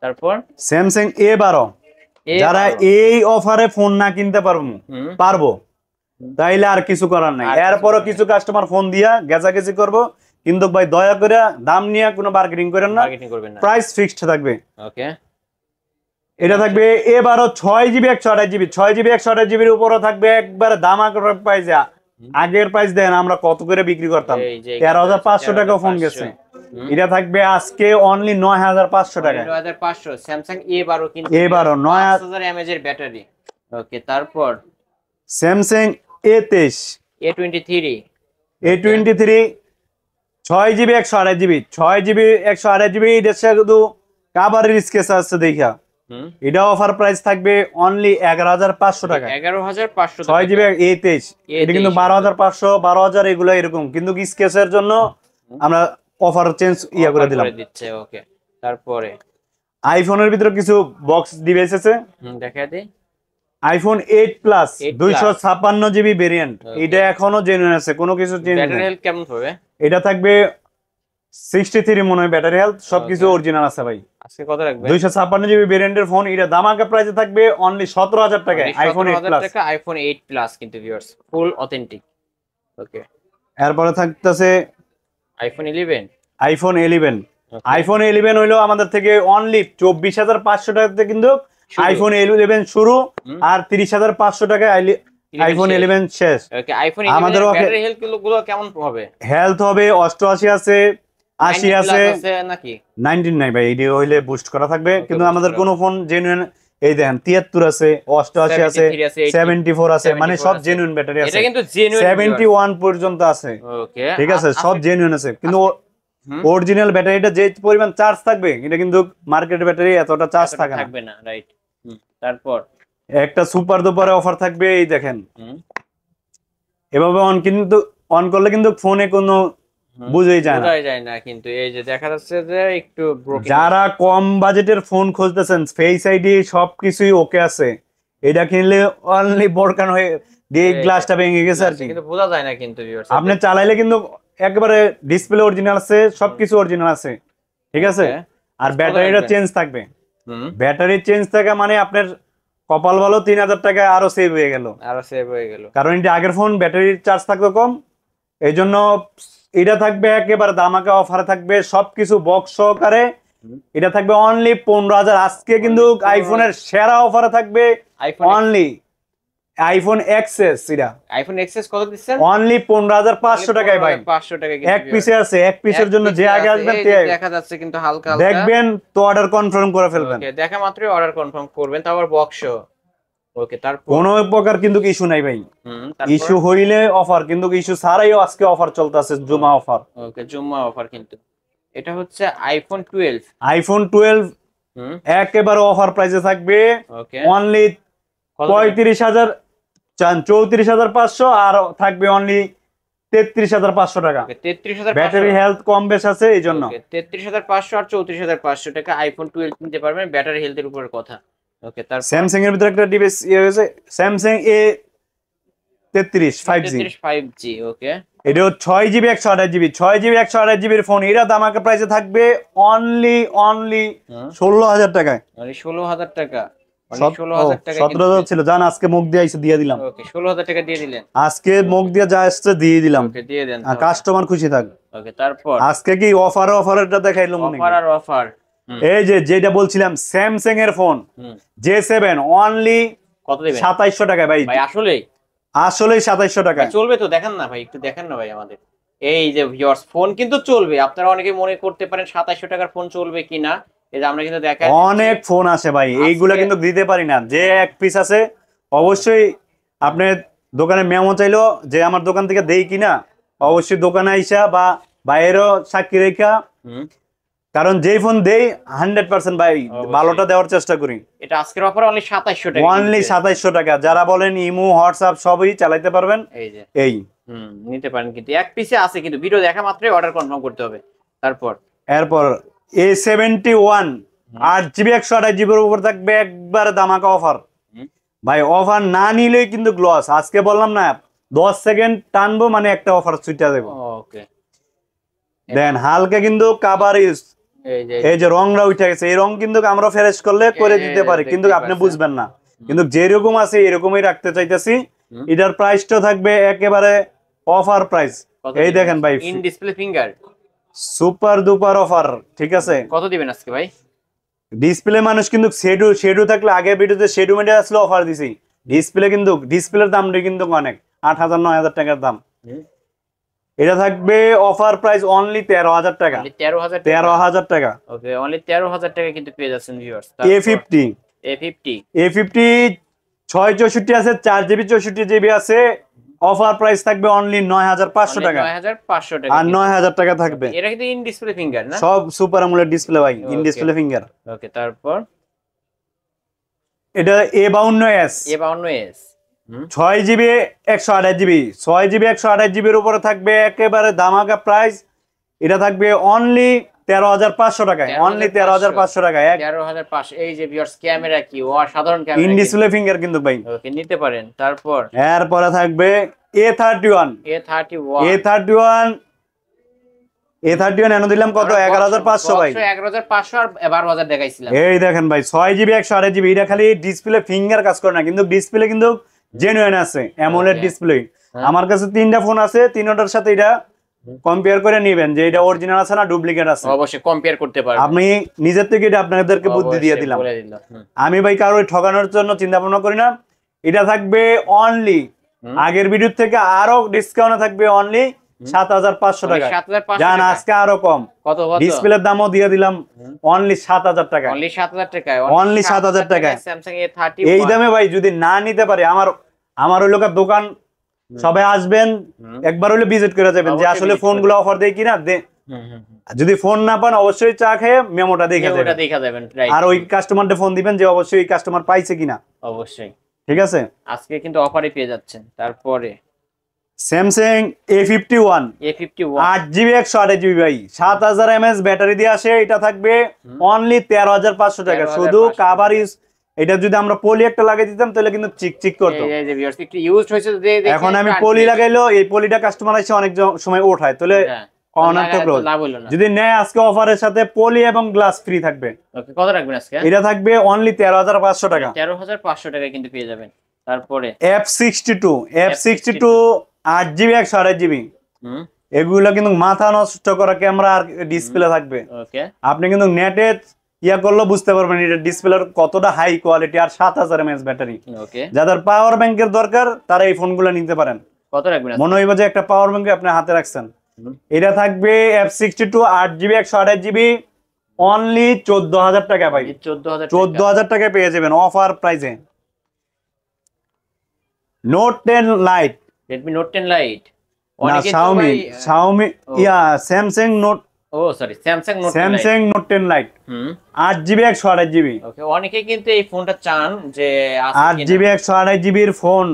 তারপর স্যামসাং A12, যারা এই অফারে ফোন না কিনতে পারবো তাইলে আর কিছু করার নাই। এরপরও কিছু কাস্টমার ফোন দিয়া গেছাগেছি করবো, কিন্তু ভাই দয়া করে দাম নিয়ে কোনো মার্কেটিং করেন না, প্রাইস ফিক্সড থাকবে। ওকে, এটা থাকবে A12 6GB 128GB, 6GB 128GB উপরও থাকবে একবার দাম আকার প্রাইসে। আগের প্রাইস দেন আমরা কত করে বিক্রি করতাম, 13,500 টাকা ফোন গেছে। এটা থাকবে আজকে অনলি 9,500 টাকা। 9,500 স্যামসাং A12 কিন্তু A12 5000 mAh এর ব্যাটারি। ওকে, তারপর Samsung A23, A23 6GB 128GB, 6GB 128GB, এটা শুধু কাভারের স্কেচ আছে দেখা। এটা অফার প্রাইস থাকবে অনলি 11,500 টাকা। 11,500 টাকা। 6GB A23, এটা কিন্তু 12,500 12,000 এগুলো এরকম, কিন্তু স্কেচের জন্য আমরা অফার চেঞ্জ করে দিলাম। ওকে, তারপরে আইফোনের ভিতরে কিছু বক্স ডিভাইস আছে, দেখা দিই। আইফোন 8 প্লাস 256GB ভেরিয়েন্ট, এটা এখনো জেনুইন আছে, কোনো কিছু চেঞ্জ নেই। ব্যাটারি হেলথ কেমন হবে? এটা থাকবে 63 মনে হয় ব্যাটারি হেলথ, সবকিছু অরিজিনাল আছে ভাই। আজকে কত রাখবে? 256GB ভেরিয়েন্টের ফোন, এটা দামাকা প্রাইসে থাকবে অনলি 17,000 টাকা। আইফোন 8 প্লাস, আইফোন 8 প্লাস কিন্তু ভিউয়ার্স ফুল অথেন্টিক। ওকে, এরপরে থাকতেছে আইফোন 11। আইফোন 11 হইলো আমাদের থেকে অনলি 24,500 টাকাতে কিন্তু আইফোন 11 শুরু, আর 30,500 টাকায় আইফোন 11 শেষ। ওকে, আইফোন 11 আমাদের ব্যাটারি হেলথ গুলো কেমন হবে? হেলথ হবে 88 আছে, 80 আছে নাকি 19 নাই ভাই, এটা হইলে বুস্ট করা থাকবে। কিন্তু আমাদের কোন ফোন জেনুইন, এই দেখেন 73 আছে, 88 আছে, 74 আছে, মানে সব জেনুইন ব্যাটারি আছে। এটা কিন্তু জেনুইন 71 পর্যন্ত আছে। ওকে, ঠিক আছে, সব জেনুইন আছে, কিন্তু অরিজিনাল ব্যাটারিটা যে পরিমাণ চার্জ থাকবে, এটা কিন্তু মার্কেট ব্যাটারি এতটা চার্জ থাকবে না। রাইট। তারপর একটা সুপার দুপারে অফার থাকবে, এই দেখেন এভাবে অন করলে কিন্তু ফোনে কোনো বুঝেই যায় না, কিন্তু এই যে দেখা যাচ্ছে যে একটু ব্রোকেন। যারা কম বাজেটের ফোন খুঁজতেছেন, ফেস আইডি সবকিছুই ওকে আছে, এটা কিনলে অনলি বোরকান হয়ে দিয়ে গ্লাসটা ভেঙে গেছে আর কি, কিন্তু বোঝা যায় না। কিন্তু আপনি চালাইলে কিন্তু একেবারে ডিসপ্লে অরিজিনাল আছে, সবকিছু অরিজিনাল আছে, ঠিক আছে। আর ব্যাটারিটা চেঞ্জ থাকবে, ব্যাটারি চেঞ্জ থাকা মানে আপনার কপাল ভালো, 3,000 টাকা আরো সেভ হয়ে গেল। কারণ এটা আগের ফোন ব্যাটারির চার্জ থাকতো কম, এই জন্য এটা থাকবে একেবারে দামাকা অফারে থাকবে, সবকিছু বক্স সহকারে। এটা থাকবে অনলি 15,000। আজকে কিন্তু আইফোনের সেরা অফারে থাকবে অনলি আইফোন এক্সএস। এটা আইফোন এক্সএস কত দিচ্ছেন? অনলি 15,500 টাকায় ভাই। 500 টাকা এক পিসে আছে, এক পিসের জন্য যে আগে আসবেন দেখা যাচ্ছে কিন্তু হালকা হালকা দেখবেন তো অর্ডার কনফার্ম করে ফেলবেন। ওকে, দেখা মাত্রই অর্ডার কনফার্ম করবেন, তারপর বক্স। ওকে, তারপর কোনো প্রকার কিন্তু ইস্যু নাই ভাই। ইস্যু হইলে অফার, কিন্তু ইস্যু ছাড়াইও আজকে অফার চলতেছে, জুমা অফার। ওকে, জুমা অফার। কিন্তু এটা হচ্ছে আইফোন 12 একেবারে অফার প্রাইসে থাকবে অনলি 35,000, 34,500, আর থাকবে অনলি 33,500 টাকা। 33,500 ব্যাটারি হেলথ কম বেশ আছে এই জন্য। 33,500 আর 34,500 টাকা আইফোন 12 কিনতে পারবেন, ব্যাটারি হেলথের উপর কথা। ওকে, তারপর স্যামসাং এর ভিতরে একটা ডিভাইস হয়েছে, স্যামসাং A33 5G। ওকে, এটা 6GB 128GB, 6GB 128GB এর ফোন, এর দাম আগে প্রাইসে থাকবে অনলি 16,000 টাকায়। 16,000 টাকা। 16,000 টাকা 17,000 ছিল, জান আজকে মুখ দিয়ে আইছে দিয়ে দিলাম। ওকে 16,000 টাকা দিয়ে দিলেন। আজকে মুখ দিয়ে যা আসছে দিয়ে দিলাম। ওকে দিয়ে দেন। আর কাস্টমার খুশি থাক। ওকে তারপর আজকে কি অফারটা দেখাইলো মনে অফার আর অফার। এই যেটা বলছিলাম স্যামসাং এর ফোন J7 অনলি কত দিবেন? 2700 টাকায় ভাই। ভাই আসলেই 2700 টাকায় চলবে তো? দেখেন না ভাই, একটু দেখেন না ভাই আমাদের এই যে ভিউয়ার্স, ফোন কিন্তু চলবে। আপনারা অনেকে মনে করতে পারেন 2700 টাকার ফোন চলবে কিনা, এই যে আমরা কিন্তু দেখাই অনেক ফোন আসে ভাই, এইগুলা কিন্তু দিতে পারি না। যে এক পিস আছে অবশ্যই আপনি দোকানে মেমো চাইলো যে আমার দোকান থেকে দেই কিনা, অবশ্যই দোকানে আইসা বা বাইরেও সাক্ষী রেখা, কারণ যেই ফোন দেই 100% ভাই ভালোটা দেওয়ার চেষ্টা করি। এটা আজকের অফার অনলি 2700 টাকা, অনলি 2700 টাকা। যারা বলেন ইমো হোয়াটসঅ্যাপ সবই চালাতে পারবেন, এই যে এই নিতে পারেন। কিন্তু এক পিসে আছে, কিন্তু ভিডিও দেখা মাত্রই অর্ডার কনফার্ম করতে হবে। তারপর এরপর A71 8GB 128GB এর উপর থাকবে একবার ধামাকা অফার ভাই। অফার না নিলেই কিন্তু গ্লস। আজকে বললাম না 10 সেকেন্ড টানবো মানে একটা অফার ছুটে দেবো। ওকে দেন হালকা কিন্তু কাভার ইউজ, এই যে রংটা উঠে গেছে, এই রং কিন্তু আমরা ফ্রেশ করলে করে দিতে পারি, কিন্তু আপনি বুঝবেন না। কিন্তু যেরকম আছে এরকমই রাখতে চাইতেছি। এটার প্রাইসটা থাকবে একেবারে অফার প্রাইস। এই দেখেন ভাই, in display finger super duper offer, ঠিক আছে? কত দিবেন আজকে ভাই? ডিসপ্লে মানুষ কিন্তু শেডু থাকলে আগের ভিডিওতে শেডু মেটে আসলে অফার দিছি। ডিসপ্লের দামটা কিন্তু অনেক, 8,000 9,000 টাকার দাম। এটা থাকবে অফার প্রাইস অনলি 13,000 টাকা। 13,000 টাকা। ওকে অনলি 13,000 টাকা কিন্তু পেয়ে যাচ্ছেন ভিউয়ার্স। A50 664 আছে, 4GB 64GB আছে। অফার প্রাইস থাকবে অনলি 9,500 টাকা। 9,500 টাকা আর 9,000 টাকা থাকবে। এটা কিন্তু ইন ডিসপ্লে ফিঙ্গার না? সব সুপার অ্যামোলেড ডিসপ্লে ভাই, ইন ডিসপ্লে ফিঙ্গার। ওকে তারপর এটা A52s 6GB 128GB 6GB 128GB এর উপরে থাকবে একেবারে ধামাকা প্রাইস। এটা থাকবে অনলি 13,500 টাকায়। অনলি 13,500 টাকায়। 13,500। এই যে ভিউয়ার্স ক্যামেরা কি অসাধারণ ক্যামেরা, ইন ডিসপ্লে ফিঙ্গার কিন্তু ভাই। ওকে নিতে পারেন। তারপর এরপরে থাকবে A31 এনে দিলাম কত? 11,500 ভাই। 11,500 আর 12,000 দেখাইছিলাম। এই দেখেন ভাই 6GB 128GB। এটা খালি ডিসপ্লে ফিঙ্গার কাজ করে না, কিন্তু ডিসপ্লে কিন্তু জেনুইন আছে, অ্যামোলেড ডিসপ্লে। আমার কাছে 3টা ফোন আছে, 3টার সাথে এটা কম্পেয়ার করে নেবেন যে এটা অরিজিনাল আছে না ডুপ্লিকেট আছে। অবশ্যই কম্পেয়ার করতে পারবেন। আমি নিজের থেকে এটা আপনাদেরকে বুদ্ধি দিয়ে দিলাম। আমি ভাই কারোর ঠকানোর জন্য চিন্তা ভাবনা করি না। এটা থাকবে অনলি আগের ভিডিও থেকে আরো ডিসকাউন্ট থাকবে অনলি 7,500 টাকা। জান আজকে আরো কম। কত? ডিসপ্লের দামও দিয়ে দিলাম অনলি 7,000 টাকা। অনলি 7,000 টাকায়। অনলি 7,000 টাকা। স্যামসাং A31 এই দামে ভাই যদি না নিতে পারে, আমার ওই লোকের দোকান সবাই আসবেন, একবার হলে ভিজিট করে যাবেন যে আসলে ফোনগুলো অফার দেয় কিনা। যদি ফোন না পান অবশ্যই চা খেয়ে মেমোটা দেখে যাবেন, আর ওই কাস্টমারকে ফোন দিবেন যে অবশ্যই ওই কাস্টমার পাইছে কিনা। অবশ্যই ঠিক আছে, আজকে কিন্তু অফারে পেয়ে যাচ্ছেন। তারপরে স্যামসাং A51 8GB 128GB ভাই, 7,000 mAh ব্যাটারি দিয়ে আসে। এটা থাকবে অনলি 13,500 টাকা। শুধু কাভার ইউজ, এটা যদি আমরা পলি একটা লাগিয়ে দিতাম তাহলে কিন্তু চিকচিক করতো। এই যে ভিউয়ার্স একটু ইউজড হয়েছে, এখন আমি পলি লাগাইলো, এই পলিটা কাস্টমার এসে অনেক সময় ওঠায়, তাহলে যদি নেয় আজকে অফারের সাথে পলি এবং গ্লাস ফ্রি থাকবে। ওকে কত রাখবেন আজকে? এটা থাকবে অনলি 13,500 টাকা। 13,500 টাকা কিন্তু পেয়ে যাবেন। তারপরে F62 8GB 128GB এগুলো কিন্তু মাথা নষ্ট করা ক্যামেরা আর ডিসপ্লে থাকবে। ওকে আপনি কিন্তু নেটে ইয়া করলে বুঝতে পারবেন এটা ডিসপ্লের কতটা হাই কোয়ালিটি, আর 7,000 mAh ব্যাটারি। ওকে যাদের পাওয়ার ব্যাংকের দরকার তারা এই ফোনগুলো নিতে পারেন। কত রাখবেন? মনে হইবে যে একটা পাওয়ার ব্যাংক আপনি হাতে রাখছেন। এটা থাকবে F62 8GB 128GB অনলি 14,000 টাকা ভাই। 14,000 টাকায় পেয়ে যাবেন অফার প্রাইসে। Note 10 light, Redmi Note 10 Lite, অনেকে Xiaomi Samsung note, Samsung note 10 light 8GB 128GB। ওকে অনেকে কিন্তু এই ফোনটা চান যে 8GB 128GB এর ফোন,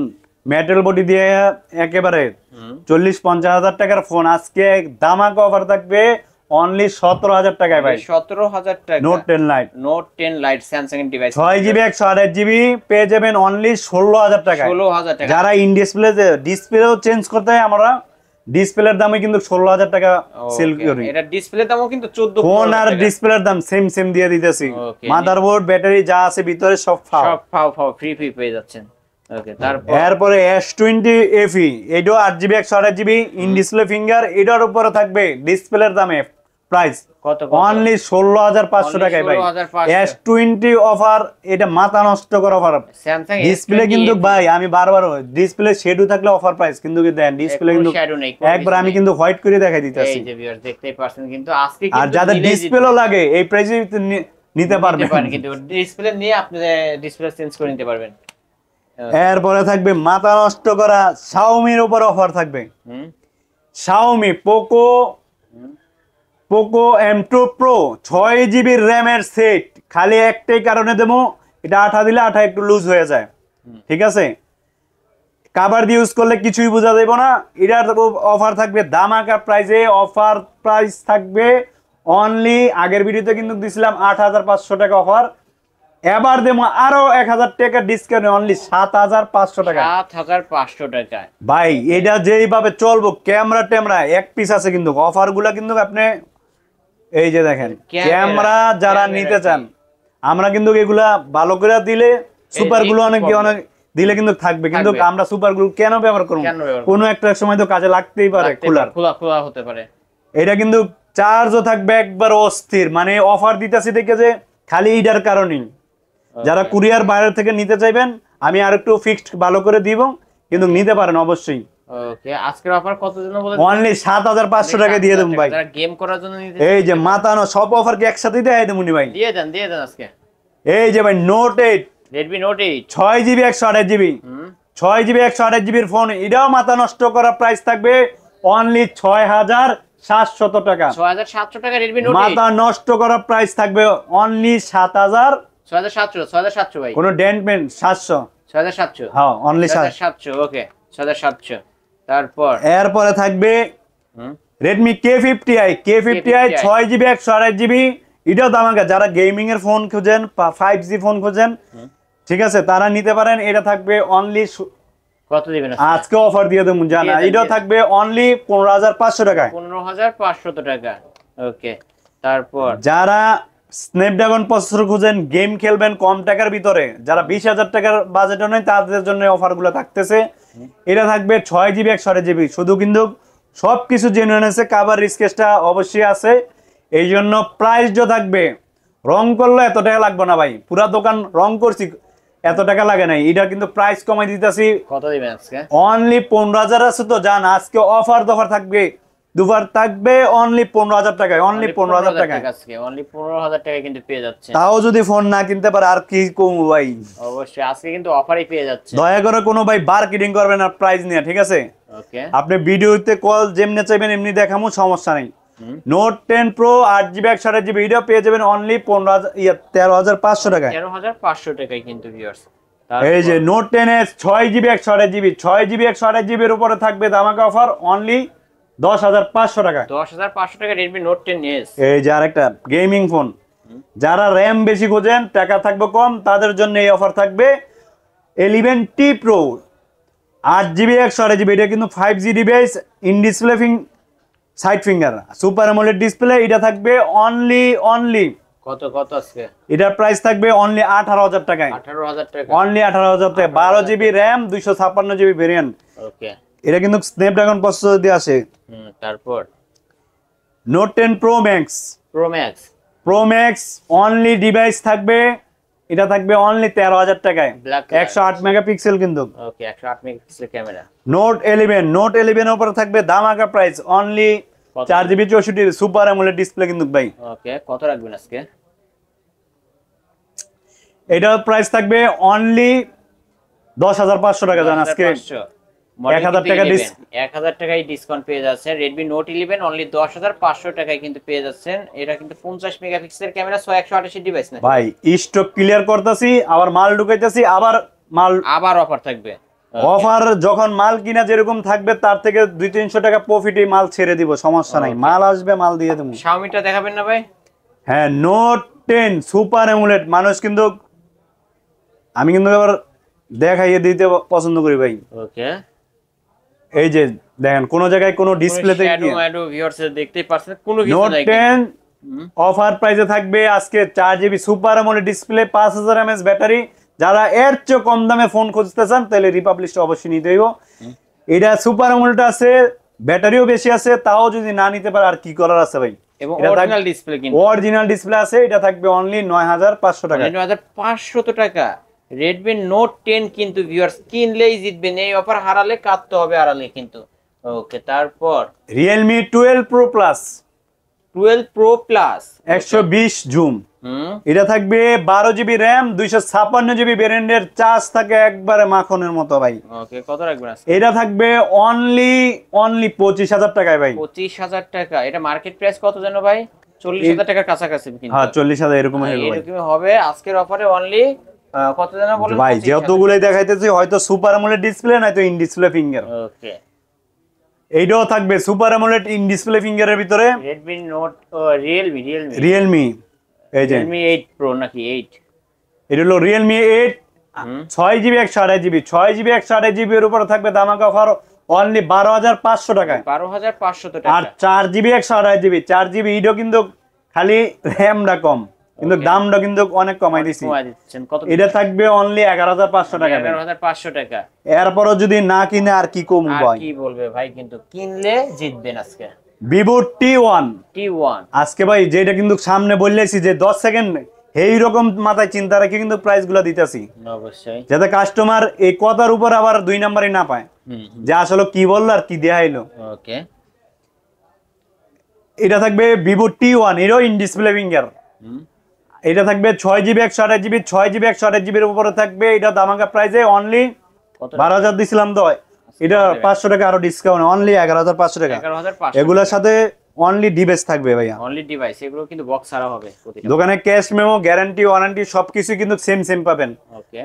মেটাল বডি দিয়ে একেবারে 40-50 হাজার টাকার ফোন আজকে ধামাকা অফার থাকবে অনলি 17,000 টাকায় ভাই। 17,000 টাকা note 10 light, note 10 light Samsung এর ডিভাইস 6GB 128GB পেয়ে যাবেন অনলি 16,000 টাকা। 16,000 টাকা। যারা ইন ডিসপ্লেও চেঞ্জ করতে হয় আমরা ডিসপ্লের দামে কিন্তু 16,000 টাকা সেল করি। এটা ডিসপ্লের দামও কিন্তু 14 ফোন আর ডিসপ্লের দাম সেম সেম দিয়ে দিতেছি। মাদারবোর্ড ব্যাটারি যা আছে ভিতরে সব ফাও ফ্রি পেয়ে যাচ্ছেন। ওকে, তারপর এরপরে S20 FE, এটাও 8GB 128GB in display finger, এটার উপরে থাকবে ডিসপ্লের দামে প্রাইস কত অনলি 16,500 টাকায় ভাই। S20 অফার, এটা মাথা নষ্ট করা অফার। স্যামসাং ডিসপ্লে কিন্তু ভাই আমি বারবার ডিসপ্লে শেডও থাকলে অফার প্রাইস, কিন্তু দেন ডিসপ্লে কিন্তু একবার আমি কিন্তু হোয়াইট করে দেখাই দিতেছি। এই যে ভিউয়ার দেখতেই পাচ্ছেন কিন্তু আজকে আর কিন্তু যাদের ডিসপ্লেও লাগে এই প্রাইসে নিতে পারবেন, কিন্তু ডিসপ্লে নিয়ে আপনি ডিসপ্লে চেঞ্জ করে নিতে পারবেন। এরপরে থাকবে মাথা নষ্ট করা Xiaomi-র উপর অফার থাকবে। Xiaomi Poco M2 Pro 6GB র্যামের সেট, খালি একটাই কারণে দেবো, এটা আঠা দিলে আঠা একটু লুজ হয়ে যায়, ঠিক আছে? কাভার দিয়ে ইউজ করলে কিছুই বোঝা যাবে না। এটার অফার থাকবে ধামাকা প্রাইসে, অফার প্রাইস থাকবে অনলি, আগের ভিডিওতে কিন্তু দিছিলাম 8,500 টাকা অফার, এবার দেবো আরো 1,000 টাকা ডিসকাউন্ট, অনলি 7,500 টাকা। 7,500 টাকা ভাই এটা যেইভাবে চলবো, ক্যামেরা এক পিস আছে কিন্তু অফার গুলা কিন্তু আপনি এই যে দেখেন, ক্যামেরা যারা নিতে চান আমরা কিন্তু এগুলা ভালো করে দিলে সুপার গুলো অনেক দিলে কিন্তু থাকবে, কিন্তু আমরা সুপার গুলো কেন ব্যবহার করবো, কোনো একটা সময় তো কাজে লাগতেই পারে, খোলা হতে পারে। এটা কিন্তু চার্জও থাকবে একবার অস্থির, মানে অফার দিতেছি দেখে যে খালি এইটার কারণেই যারা কুরিয়ার বাইরে থেকে নিতে চাইবেন আমি আর একটু ফিক্সড ভালো করে দিব, কিন্তু নিতে পারেন অবশ্যই। ওকে, আজকের অফার কত জন্য বলেন? অনলি 7,500 টাকা দিয়ে দেব ভাই। যারা গেম করার জন্য নিতে, এই যে মাতানো সব অফার কি একসাথে দিয়ে দেবনি ভাই? দিয়ে দেন আজকে। এই যে ভাই Note 8, Redmi Note 8 6GB 128GB, 6GB 128GB এর ফোন, এটাও মাথা নষ্ট করা প্রাইস থাকবে অনলি 6,700 টাকা। 6,700 টাকা Redmi Note 8, মাথা নষ্ট করা প্রাইস থাকবে অনলি 6,700 ভাই, কোনো ডেন্টমেন্ট 700, 6,700, হ্যাঁ অনলি 7,700। ওকে 6,700। তারপর এরপরে থাকবে Redmi K50i 6GB 128GB, এটাও দামাকা, যারা গেমিং এর ফোন খোঁজেন, 5G ফোন খোঁজেন, ঠিক আছে, তারা নিতে পারেন। এটা থাকবে অনলি, কত দিবেন আজকে অফার দিয়ে দেবো জানা, এটাও থাকবে অনলি 15,500 টাকায়, 15,500 টাকা। ওকে, তারপর যারা স্ন্যাপড্রাগন প্রসেসর খুঁজেন, গেম খেলবেন কম টাকার ভিতরে, যারা 20,000 টাকার বাজেটও নেই তাদের জন্য অফার গুলো থাকতেছে। এটা থাকবে 6GB 128GB, শুধু কিন্তু সবকিছু জেনুইন আছে, কাভার রিস্কেসটা অবশ্যই আছে, এই জন্য প্রাইস যা থাকবে, রং করলে এত টাকা লাগবে না ভাই, পুরা দোকান রং করছি এত টাকা লাগে নাই, এটা কিন্তু প্রাইস কমাই দিতেছি। কত দিবেন আজকে? অনলি 15,000 আছে তো জান, আজকে অফার থাকবে, দুবার থাকবে অনলি 15,000 টাকায়, অনলি 15,000 টাকায় আজকে, অনলি 15,000 টাকা কিন্তু পেয়ে যাচ্ছে। তাও যদি ফোন না কিনতে পারে আর কি কমু ভাই, অবশ্যই আজকে কিন্তু অফারই পেয়ে যাচ্ছে। দয়া করে কোনো ভাই মার্কেটিং করবেন না প্রাইস নিয়ে, ঠিক আছে? ওকে, আপনি ভিডিওতে কল যেমনি চাইবেন এমনি দেখামু, সমস্যা নেই। Note 10 Pro 8GB 128GB, এটা পেয়ে যাবেন অনলি 13,500 টাকায়, 13,500 টাকায় কিন্তু ভিউয়ার্স। এই যে Note 10s 6GB 128GB, 6GB 128GB এর উপরে থাকবে ধামাকা অফার অনলি 10,500 টাকায়, 10,500 টাকা Redmi Note 10s। এই যে আরেকটা গেমিং ফোন, যারা র্যাম বেশি খোঁজেন, টাকা থাকবে কম, তাদের জন্য এই অফার থাকবে 11T Pro 8GB 128GB, এটা কিন্তু 5G device, in display side finger super AMOLED display, এটা থাকবে অনলি কত আজকে? এটার প্রাইস থাকবে অনলি 18,000 টাকায়, 18,000 টাকা, অনলি 18,000 টাকা, 12GB র্যাম 256GB ভেরিয়েন্ট। ওকে, এটা কিন্তু স্ন্যাপড্রাগন প্রসেসর দিয়ে আসে। তারপর Note 10 Pro Max only device থাকবে, এটা থাকবে অনলি 13,000 টাকায়, 108 মেগাপিক্সেল কিন্তু। ওকে, 108 মেগাপিক্সেল ক্যামেরা। Note 11 এর উপরে থাকবে ধামাকা price only 4GB 64 super AMOLED display কিন্তু ভাই। ওকে, কত রাখবেন আজকে? এটার প্রাইস থাকবে অনলি 10,500 টাকা জান, আজকে 1,000 টাকা 1,000 টাকায় ডিসকাউন্ট পেয়ে যাচ্ছে। Redmi Note 11 অনলি 10,500 টাকায় কিন্তু পেয়ে যাচ্ছেন। এটা কিন্তু 50 মেগাপিক্সেল ক্যামেরা, 128 ডিভাইস না ভাই, স্টক ক্লিয়ার করতেছি, আবার মাল ঢুকাইতেছি, আবার অফার থাকবে। অফার যখন মাল কিনা যেরকম থাকবে তার থেকে 200-300 টাকা প্রফিটে মাল ছেড়ে দিব, সমস্যা নাই, মাল আসবে মাল দিয়ে দেবো। Xiaomi-টা দেখাবেন না ভাই? হ্যাঁ, Note 10 সুপার অ্যামোলেড, মানুষ কিন্তু আমি কিন্তু আবার দেখাইয়ে দিতে পছন্দ করি ভাই। ওকে, এই যে দেখেন কোন জায়গায় কোনো ডিসপ্লেতে শ্যাডো ম্যাডো ভিউয়ার্স দেখতেই পাচ্ছেন কোনো কিছু নোট নাই 10 অফার প্রাইসে থাকবে আজকে 4GB super AMOLED display 5000 mAh battery. যারা এর চেয়ে কম দামে ফোন খুঁজতে চান তাহলে রিপাবলিশটা অবশ্যই নিতে হইব। এটা সুপার অ্যামোলেড আছে, ব্যাটারিও বেশি আছে, তাও যদি না নিতে পারে আর কি করার আছে ভাই। এবং অরিজিনাল ডিসপ্লে কিন্তু অরিজিনাল ডিসপ্লে আছে, এটা থাকবে অনলি 9500 টাকা। 9500 টাকা Redmi Note 10 কিন্তু ভিউয়ার্স কিনলেই জিতবেন, এই অফার হারালে কাটতে হবে আড়ালে কিন্তু। ওকে, তারপর Realme 12 Pro Plus 12 Pro Plus 120 zoom, এটা থাকবে 12GB RAM 256GB ভেরিয়েন্টের, চার্জ থাকে একবারে মাখনের মতো ভাই। ওকে, কত রাখবেন আজকে? এটা থাকবে অনলি 25000 টাকায় ভাই। 25000 টাকা। এটা মার্কেট প্রাইস কত জানো ভাই? 40000 টাকার কাছাকাছি কিন্তু। হ্যাঁ 40000 এরকম হবে ভাই। এরকম হবে আজকের অফারে অনলি কত জানো বলেন ভাই, যতগুলাই দেখাইতেছি হয়তো সুপার অ্যামোলেড ডিসপ্লে নয়তো ইন ডিসপ্লে ফিঙ্গার। ওকে, এইটাও থাকবে সুপার অ্যামোলেড ইন ডিসপ্লে ফিঙ্গারের ভিতরে। Redmi Note Realme এই যে Realme 8 Pro নাকি 8? এটা হলো Realme 8 6GB 128GB 6GB 128GB এর উপরে থাকবে ধামাকা অফার অনলি 12500 টাকায়। 12500 টাকা। আর 4GB 128GB 4GB এটাও কিন্তু খালি র‍্যামটা কম, কিন্তু দামটা কিন্তু অনেক কমাই দিছি। কত? এটা থাকবে অনলি 11500 টাকা। 11500 টাকা। এরপরও যদি না কিনে আর কি কম ভাই, কি বলবে ভাই, কিন্তু কিনলে জিতবেন আজকে। Vivo T1 আজকে ভাই যেটা কিন্তু সামনে বললেছি যে 10 সেকেন্ড এই রকম মাথায় চিন্তা রেখে কিন্তু প্রাইস গুলো দিতেছি, অবশ্যই, যাতে কাস্টমার এই কথার উপর আবার 2 নাম্বারই না পায় যে আসলে কি বললো আর কি দেখাইলো। ওকে, এটা থাকবে Vivo T1 এরও ইন ডিসপ্লে ফিঙ্গার। এটা থাকবে 6GB 128GB 6GB 128GB এর উপরে থাকবে। এটা ধামাকা প্রাইসে অনলি 12000 দিছিলাম তো, এটা 500 টাকা আরো ডিসকাউন্ট অনলি 11500 টাকা। 11500। এগুলোর সাথে অনলি ডিভাইস থাকবে ভাইয়া, অনলি ডিভাইস, এগুলো কিন্তু বক্স ছাড়া হবে প্রতিটা। দোকানে ক্যাশ মেমো গ্যারান্টি ওয়ারেন্টি সবকিছু কিন্তু সেম পাবেন। ওকে,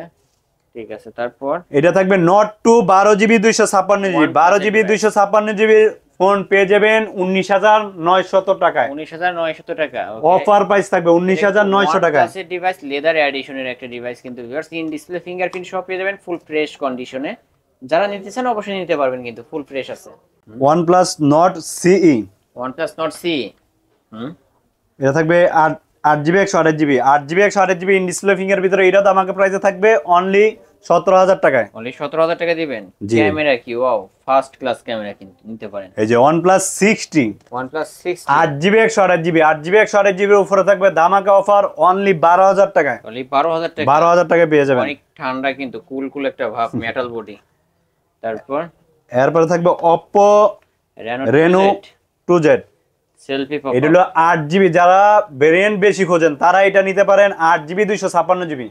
ঠিক আছে, তারপর এটা থাকবে Note 2 12GB 256GB 12GB 256GB phone পেয়ে যাবেন 19900 টাকায়। 19900 টাকা। অফার প্রাইস থাকবে 19900 টাকায়। আছে ডিভাইস লেদার এডিশনের একটা ডিভাইস কিন্তু ভিউয়ার্স, ইন ডিসপ্লে ফিঙ্গারপ্রিন্ট সব পেয়ে যাবেন ফুল ফ্রেশ কন্ডিশনে। যারা নিতে চান অবশ্যই নিতে পারবেন, কিন্তু ফুল ফ্রেশ আছে। OnePlus Nord CE OnePlus Nord CE এটা থাকবে 8GB 128GB 8GB 128GB in display finger ভিতরে। এটা আমাকে প্রাইসে থাকবে অনলি 17000 টাকায়। অনলি 17000 টাকা দিবেন। ক্যামেরা কি ওয়াও, ফার্স্ট ক্লাস ক্যামেরা, কিন্তু নিতে পারেন। এই যে OnePlus 60 8GB 128GB 8GB 128GB এর উপরে থাকবে ধামাকা অফার অনলি 12000 টাকায়। অনলি 12000 টাকা। 12000 টাকায় পেয়ে যাবেন। অনেক ঠান্ডা কিন্তু, কুল একটা ভাব, মেটাল বডি। তারপর এরপর থাকবে Oppo Reno 2Z selfie pop. এটা হলো 8GB, যারা ভেরিয়েন্ট বেশি খোঁজেন তারা এটা নিতে পারেন। 8GB 256GB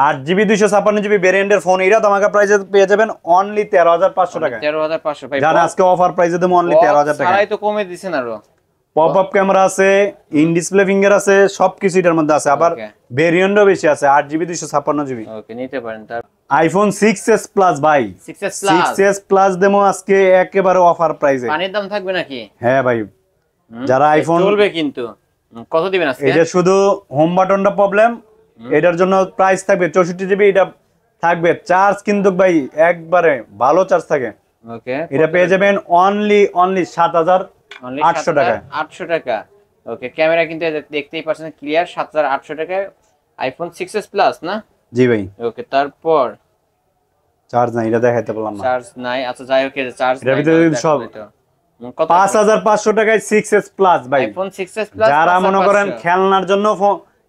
8GB 256GB ভেরিয়েন্টের ফোন, এটা তোমাকে প্রাইসে পেয়ে যাবেন অনলি 13500 টাকায়। 13500 ভাই, জানা আজকে অফার প্রাইসে দেব অনলি 13000 টাকা। ছাড়াই তো কমে দিছেন আরো। পপ আপ ক্যামেরা আছে, ইন ডিসপ্লে ফিঙ্গার আছে, সবকিছু এটার মধ্যে আছে। আবার ভেরিয়েন্টও বেশি আছে 8GB 256GB। ওকে, নিতে পারেন। তার iPhone 6s Plus ভাই, 6s Plus দেমো আজকে একেবারে অফার প্রাইসে। পানির দাম থাকবে নাকি? হ্যাঁ ভাই, যারা আইফোন চলবে কিন্তু। কত দিবেন আজকে? এটা শুধু হোম বাটনটা প্রবলেম, এটার জন্য প্রাইস থাকবে 64GB। এটা থাকবে চার্জ কিন্তু ভাই একবারে ভালো চার্জ থাকে। ওকে, এটা পেয়ে যাবেন অনলি 7800 টাকায়। 800 টাকা। ওকে, ক্যামেরা কিন্তু দেখতেই পাচ্ছেন ক্লিয়ার, 7800 টাকায় iPhone 6s Plus না? জি ভাই। ওকে, তারপর চার্জ নাই, এটা দেখাইতে পারলাম না। চার্জ নাই, আচ্ছা যাই হোক, চার্জ এর ভিতরে সব 5500 টাকায় 6s Plus ভাই। iPhone 6s Plus যারা মনে করেন খেলনার জন্য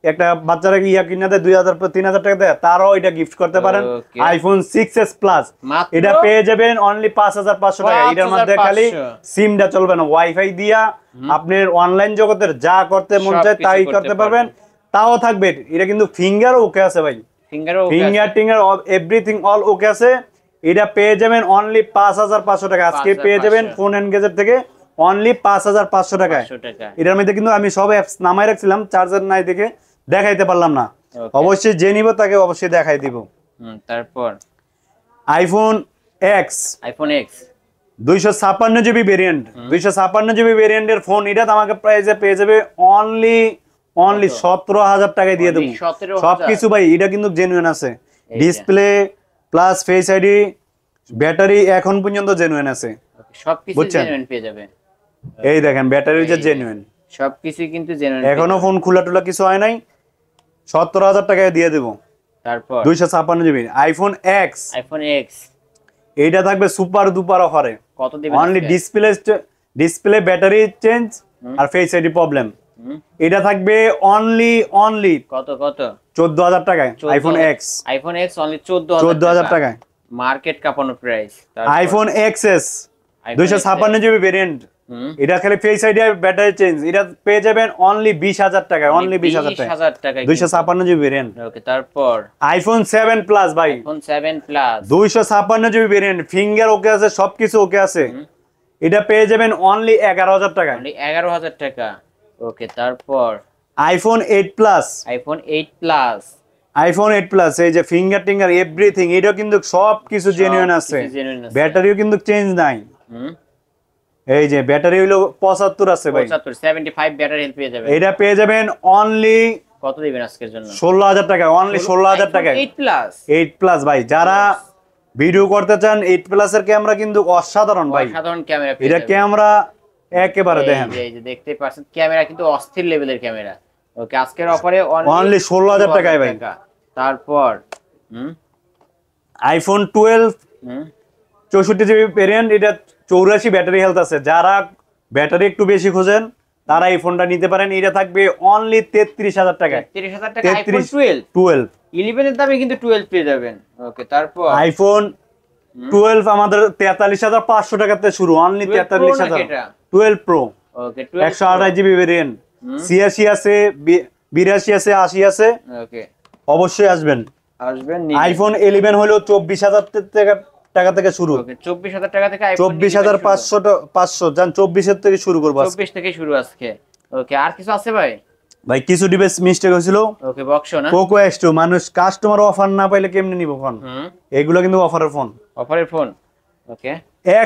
একটা বাচ্চারা ইয়া কিনা দেয় 2000 3000 টাকা দেয়, তারাও এটা গিফট করতে পারেন। iPhone 6s Plus এটা পেয়ে যাবেন অনলি 5500 টাকা। এটার মধ্যে খালি সিমটা চলবে না, ওয়াইফাই দিয়া আপনার অনলাইন জগতের যা করতে মন চায় তাই করতে পারবেন। তাও থাকবে, এটা কিন্তু ফিঙ্গার ওকে আছে ভাই, ফিঙ্গার টিঙ্গার এভরিথিং অল ওকে আছে। এটা পেয়ে যাবেন অনলি 5500 টাকা। আজকে পেয়ে যাবেন ফোন এনগেজের থেকে অনলি 5500 টাকায়। এটার মধ্যে কিন্তু আমি সব অ্যাপস নামাই রাখছিলাম, চার্জার নাই দেখে দেখাইতে পারলাম না। অবশ্যই যে নিব তাকে অবশ্যই দেখাই দিব। তারপর iPhone X 256GB variant 256GB ভেরিয়েন্টের ফোন, এটা আমাকে প্রাইসে পেয়ে যাবে অনলি 17000 টাকায় দিয়ে দেবো। সবকিছু ভাই এটা কিন্তু জেনুইন আছে, display plus face ID battery এখন পর্যন্ত জেনুইন আছে। সবকিছু বুঝছেন? জেনুইন পেয়ে যাবে। এই দেখেন ব্যাটারি যে এই যে। জেনুইন, সবকিছু কিন্তু জেনুইন। এখনো ফোন খোলা টোলা কিছু হয় নাই, 17,000 টাকায় দিয়ে দেবো। তারপর 256 GB iPhone X, iPhone X এইটা থাকবে সুপার দুপার অফারে। কত দিবেন অনলি আজকে? ডিসপ্লে ব্যাটারি চেঞ্জ আর ফেস আইডি প্রবলেম, হুম, এটা থাকবে অনলি কত কত? 14,000 টাকায়। 14,000 iPhone X iPhone X only 14,000 14,000 টাকায়। মার্কেট কাঁপানো price. IPhone XS 256 GB variant, hmm, এটা খালি ফেস আইডি আর ব্যাটারি চেঞ্জ, এটা পেয়ে যাবেন অনলি 20,000 টাকায়। অনলি 20,000 টাকায় 20,000 টাকায় 256 জিবি ভেরিয়েন্ট। ওকে, তারপর আইফোন 7 প্লাস ভাই, iPhone 7 plus 256 GB variant, finger okay আছে, সবকিছু ওকে আছে, এটা পেয়ে যাবেন অনলি 11,000 টাকায়। অনলি 11,000 টাকা। ওকে, তারপর iPhone 8 plus, iPhone 8 plus iPhone 8 plus, এই যে ফিঙ্গার টিঙ্গার এভরিথিং, এটা কিন্তু সবকিছু জেনুইন আছে, ব্যাটারিও কিন্তু চেঞ্জ নাই। হুম, এই যে ব্যাটারি হলো 75 আছে ভাই, 75 ব্যাটারি হেল্প পেয়ে যাবে। এটা পেয়ে যাবেন অনলি কত দিবেন আজকের জন্য? 16,000 টাকায়। অনলি 16,000 টাকায় 8 প্লাস 8 প্লাস ভাই, যারা ভিডিও করতে চান 8 প্লাস এর ক্যামেরা কিন্তু অসাধারণ ভাই, সাধারণ ক্যামেরা পেয়ে এটা যাবেন। ক্যামেরা একেবারে দেখেন, এই যে দেখতে পাচ্ছেন ক্যামেরা কিন্তু অস্থির লেভেলের ক্যামেরা। ওকে, আজকের অফারে অনলি 16,000 টাকায় ভাই। তারপর হুম আইফোন 12 হুম 64 জিবি ভেরিয়েন্ট, এটা 84 ব্যাটারি হেলথ আছে, যারা ব্যাটারি একটু বেশি খোঁজেন তারা এই ফোনটা নিতে পারেন। এটা থাকবে অনলি 33,000 টাকায়। 33,000 টাকা আইফোন 12 11 এর দামে কিন্তু 12 পেয়ে যাবেন। ওকে, তারপর আইফোন 12 আমাদের 43,500 টাকাতে শুরু, অনলি 43,000। 12 প্রো ওকে, 128 জিবি ভেরিয়েন্ট, 86 আছে, 82 আছে, 80 আছে, ওকে অবশ্যই আসবেন। আসবেন। আইফোন 11 হলো 24,000 টাকা থেকে শুরু, ওকে, 24,000 টাকা থেকে আইফোন 24,500 জান 24 থেকে শুরু করবো আজকে। 24 থেকে শুরু আজকে। ওকে, আর কিছু আছে ভাই? ভাই কিছু ডিভাইস মিস্টেক হয়েছিল, ওকে, বক্স না পোকো X2, মানুষ কাস্টমার অফার না পাইলে কেমনে নিব ফোন, এগুলো কিন্তু অফারের ফোন। অফারের ফোন। ওকে,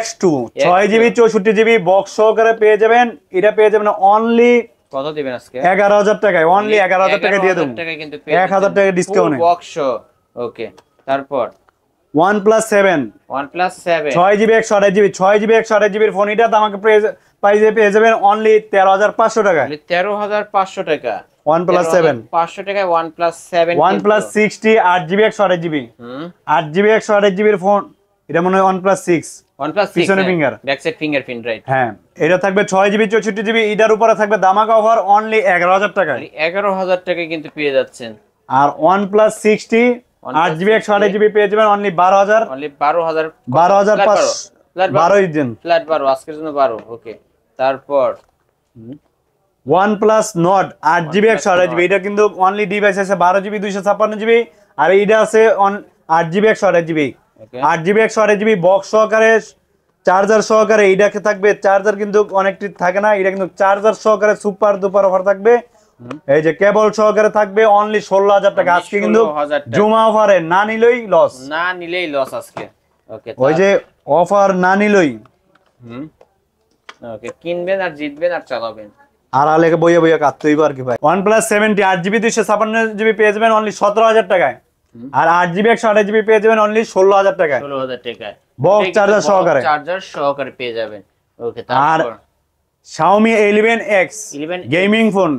X2 6GB 64GB বক্স সহকারে পেয়ে যাবেন, এটা পেয়ে যাবেন অনলি কত দিবেন আজকে? 11,000 টাকায়। অনলি 11,000 টাকা দিয়ে দেবো, 1,000 টাকা ডিসকাউন্ট। বক্স। ওকে, তারপর OnePlus 7 6GB 128GB 6GB 128GB phone, এটা আমাকে পেয়ে যাবেন অনলি 13,500 টাকায়। 13,500 টাকা OnePlus 7 500 টাকায় OnePlus 7 OnePlus 60 8GB 128GB 8GB 128GB এর ফোন, এটা মনে হয় OnePlus 6 OnePlus 6 পিছনে finger, back side fingerprint, right? হ্যাঁ, এটা থাকবে 6GB 64GB, এটার উপরে থাকবে দামাকা অফার অনলি 11,000 টাকায়। 11,000 টাকায় কিন্তু পেয়ে যাচ্ছেন। আর OnePlus 60 8GB 128GB পেয়ে যাবেন অনলি 12,000। অনলি 12,000 12,500 দিন ফ্ল্যাট 12 আজকের জন্য 12। ওকে, তারপর OnePlus Nord 8GB 128GB, এটা কিন্তু অনলি ডিভাইস আছে 12GB 256GB, আর এইটা আছে 8GB 128GB। 8GB 128GB box সহকারে চার্জার সহকারে, এইটাকে থাকবে চার্জার কিন্তু অনেকটি থাকে না, এটা কিন্তু চার্জার সহকারে সুপার দুপার অফার থাকবে। এই যে কেবল সহকারে থাকবে অনলি 16,000 টাকা। আজকে কিন্তু জুমা অফারে না নিলেই লস আজকে। ওকে, ওই যে অফার না নিলেই ওকে, কিনবেন আর জিতবেন আর চালাবেন, আর আলেকে বইয়া বইয়া কাটতেই আর কি ভাই। OnePlus 70 8GB 256GB পেয়ে যাবেন অনলি 17,000 টাকায়, আর 8GB 128GB পেয়ে যাবেন অনলি 16,000 টাকায়। 16,000 টাকায় বক্স চার্জার সহকারে পেয়ে যাবেন। ওকে, আর তারপর Xiaomi 11X গেমিং ফোন,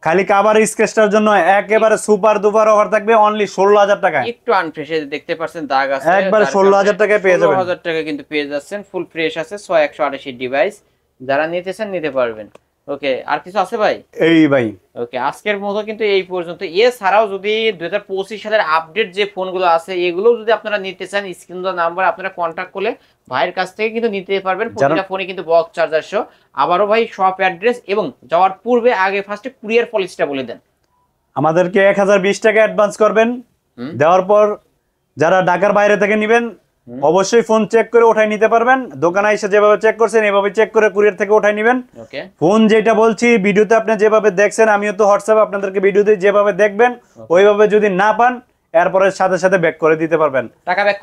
খালি কাভার স্কেচটার জন্য একেবারে সুপার দুপার অফার থাকবে অনলি 16,000 টাকায়। একটু আনফ্রেশ দেখতে পাচ্ছেন, দাগ আছে, একবারে 16,000 টাকায় পেয়ে যাবেন। 16,000 টাকা কিন্তু পেয়ে যাচ্ছেন, ফুল ফ্রেশ আছে, 6128 ডিভাইস, যারা নিতেছেন নিতে পারবেন। ওকে, আর কিছু আছে ভাই? এই ভাই ওকে, আজকের মতো কিন্তু এই পর্যন্ত। এছাড়াও যদি 2025 সালের আপডেট যে ফোনগুলো আছে এগুলো যদি আপনারা নিতে চান, স্ক্রিন নাম্বার আপনারা কন্ট্যাক্ট করলে ভাইয়ের কাছ থেকে কিন্তু নিতে পারবেন। প্রতিটা ফোনে কিন্তু বক্স চার্জার সহ। আবারও ভাই শপ অ্যাড্রেস এবং যাওয়ার পূর্বে আগে ফার্স্টে কুরিয়ার পলিসিটা বলে দেন। আমাদেরকে 1020 টাকা অ্যাডভান্স করবেন, দেওয়ার পর যারা ঢাকার বাইরে থেকে নেবেন অবশ্যই ফোন চেক করে ওঠাই নিতে পারবেন। দোকানে এসে যেভাবে চেক করছেন এভাবে চেক করে কুরিয়ার থেকে ওঠাই নেবেন। ফোন যেটা বলছি ভিডিওতে আপনি যেভাবে দেখছেন, আমিও তো হোয়াটসঅ্যাপে আপনাদেরকে ভিডিওতে যেভাবে দেখবেন ওইভাবে যদি না পান এরপরে সাথে সাথে ব্যাক করে দিতে পারবেন, টাকা ব্যাক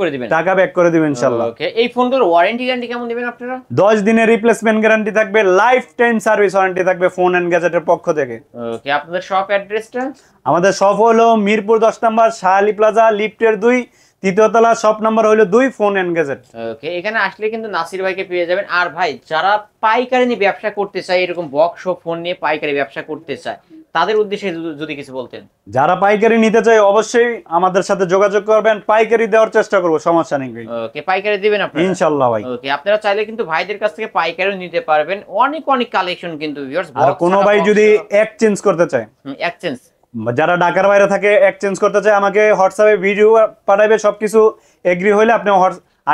করে দিবেন ইনশাআল্লাহ। ওকে, এই ফোনগুলোর ওয়ারেন্টি গ্যারান্টি কেমন দিবেন আপনারা? 10 দিনের রিপ্লেসমেন্ট গ্যারান্টি থাকবে, লাইফ টাইম সার্ভিস ওয়ারেন্টি থাকবে ফোন এন্ড গ্যাজেটের পক্ষ থেকে। ওকে, আপনাদের শপ অ্যাড্রেসটা? আমাদের শপ হলো মিরপুর 10 নম্বর শাহ আলী প্লাজা লিফটের 2 তৃতীয় তলা শপ নাম্বার হলো 2, ফোন এন্ড গ্যাজেট। ওকে, এখানে আসলে কিন্তু নাসির ভাইকে পেয়ে যাবেন। আর ভাই যারা পাইকারি নিয়ে ব্যবসা করতে চায়, এরকম বক্স ও ফোন নিয়ে পাইকারি ব্যবসা করতে চায়, তাদের উদ্দেশ্যে যদি কিছু বলতেন। যারা পাইকারি নিতে চায় অবশ্যই আমাদের সাথে যোগাযোগ করবেন, পাইকারি দেওয়ার চেষ্টা করব, সমস্যা নেই ভাই। ওকে, পাইকারি দিবেন আপনারা ইনশাআল্লাহ ভাই। ওকে, আপনারা চাইলে কিন্তু ভাইদের কাছ থেকে পাইকারিও নিতে পারবেন। অনেক অনেক কালেকশন কিন্তু ভিউয়ার্স। আর কোনো ভাই যদি এক্সচেঞ্জ করতে চায়, এক্সচেঞ্জ, যারা ঢাকার বাইরে থাকে এক্সচেঞ্জ করতে চায়, আমাকে হোয়াটসঅ্যাপে ভিডিও পাঠাইবে, সবকিছু এগ্রি হইলে আপনি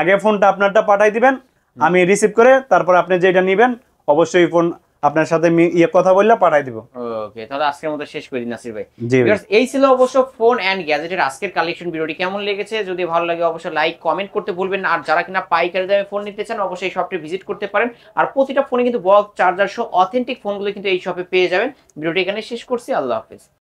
আগে ফোনটা আপনারটা পাঠাই দিবেন, আমি রিসিভ করে তারপর আপনি যেটা নেবেন অবশ্যই ফোন আপনার সাথে কথা বললে পাঠাই দিব। ওকে, তাহলে আজকের মতো শেষ করি নাসির ভাই। জি ভিউয়ার্স, এই ছিল অবশ্য ফোন এন্ড গ্যাজেটের আজকের কালেকশন। ভিডিওটি কেমন লেগেছে যদি ভালো লাগে অবশ্যই লাইক কমেন্ট করতে ভুলবেন না। আর যারা কিনা পাইকারি দামে ফোন নিতে চান অবশ্যই এই শপটি ভিজিট করতে পারেন। আর প্রতিটা ফোনে কিন্তু বক্স চার্জার সহ অথেন্টিক ফোনগুলো কিন্তু এই শপে পেয়ে যাবেন। ভিডিওটি এখানে শেষ করছি, আল্লাহ হাফেজ।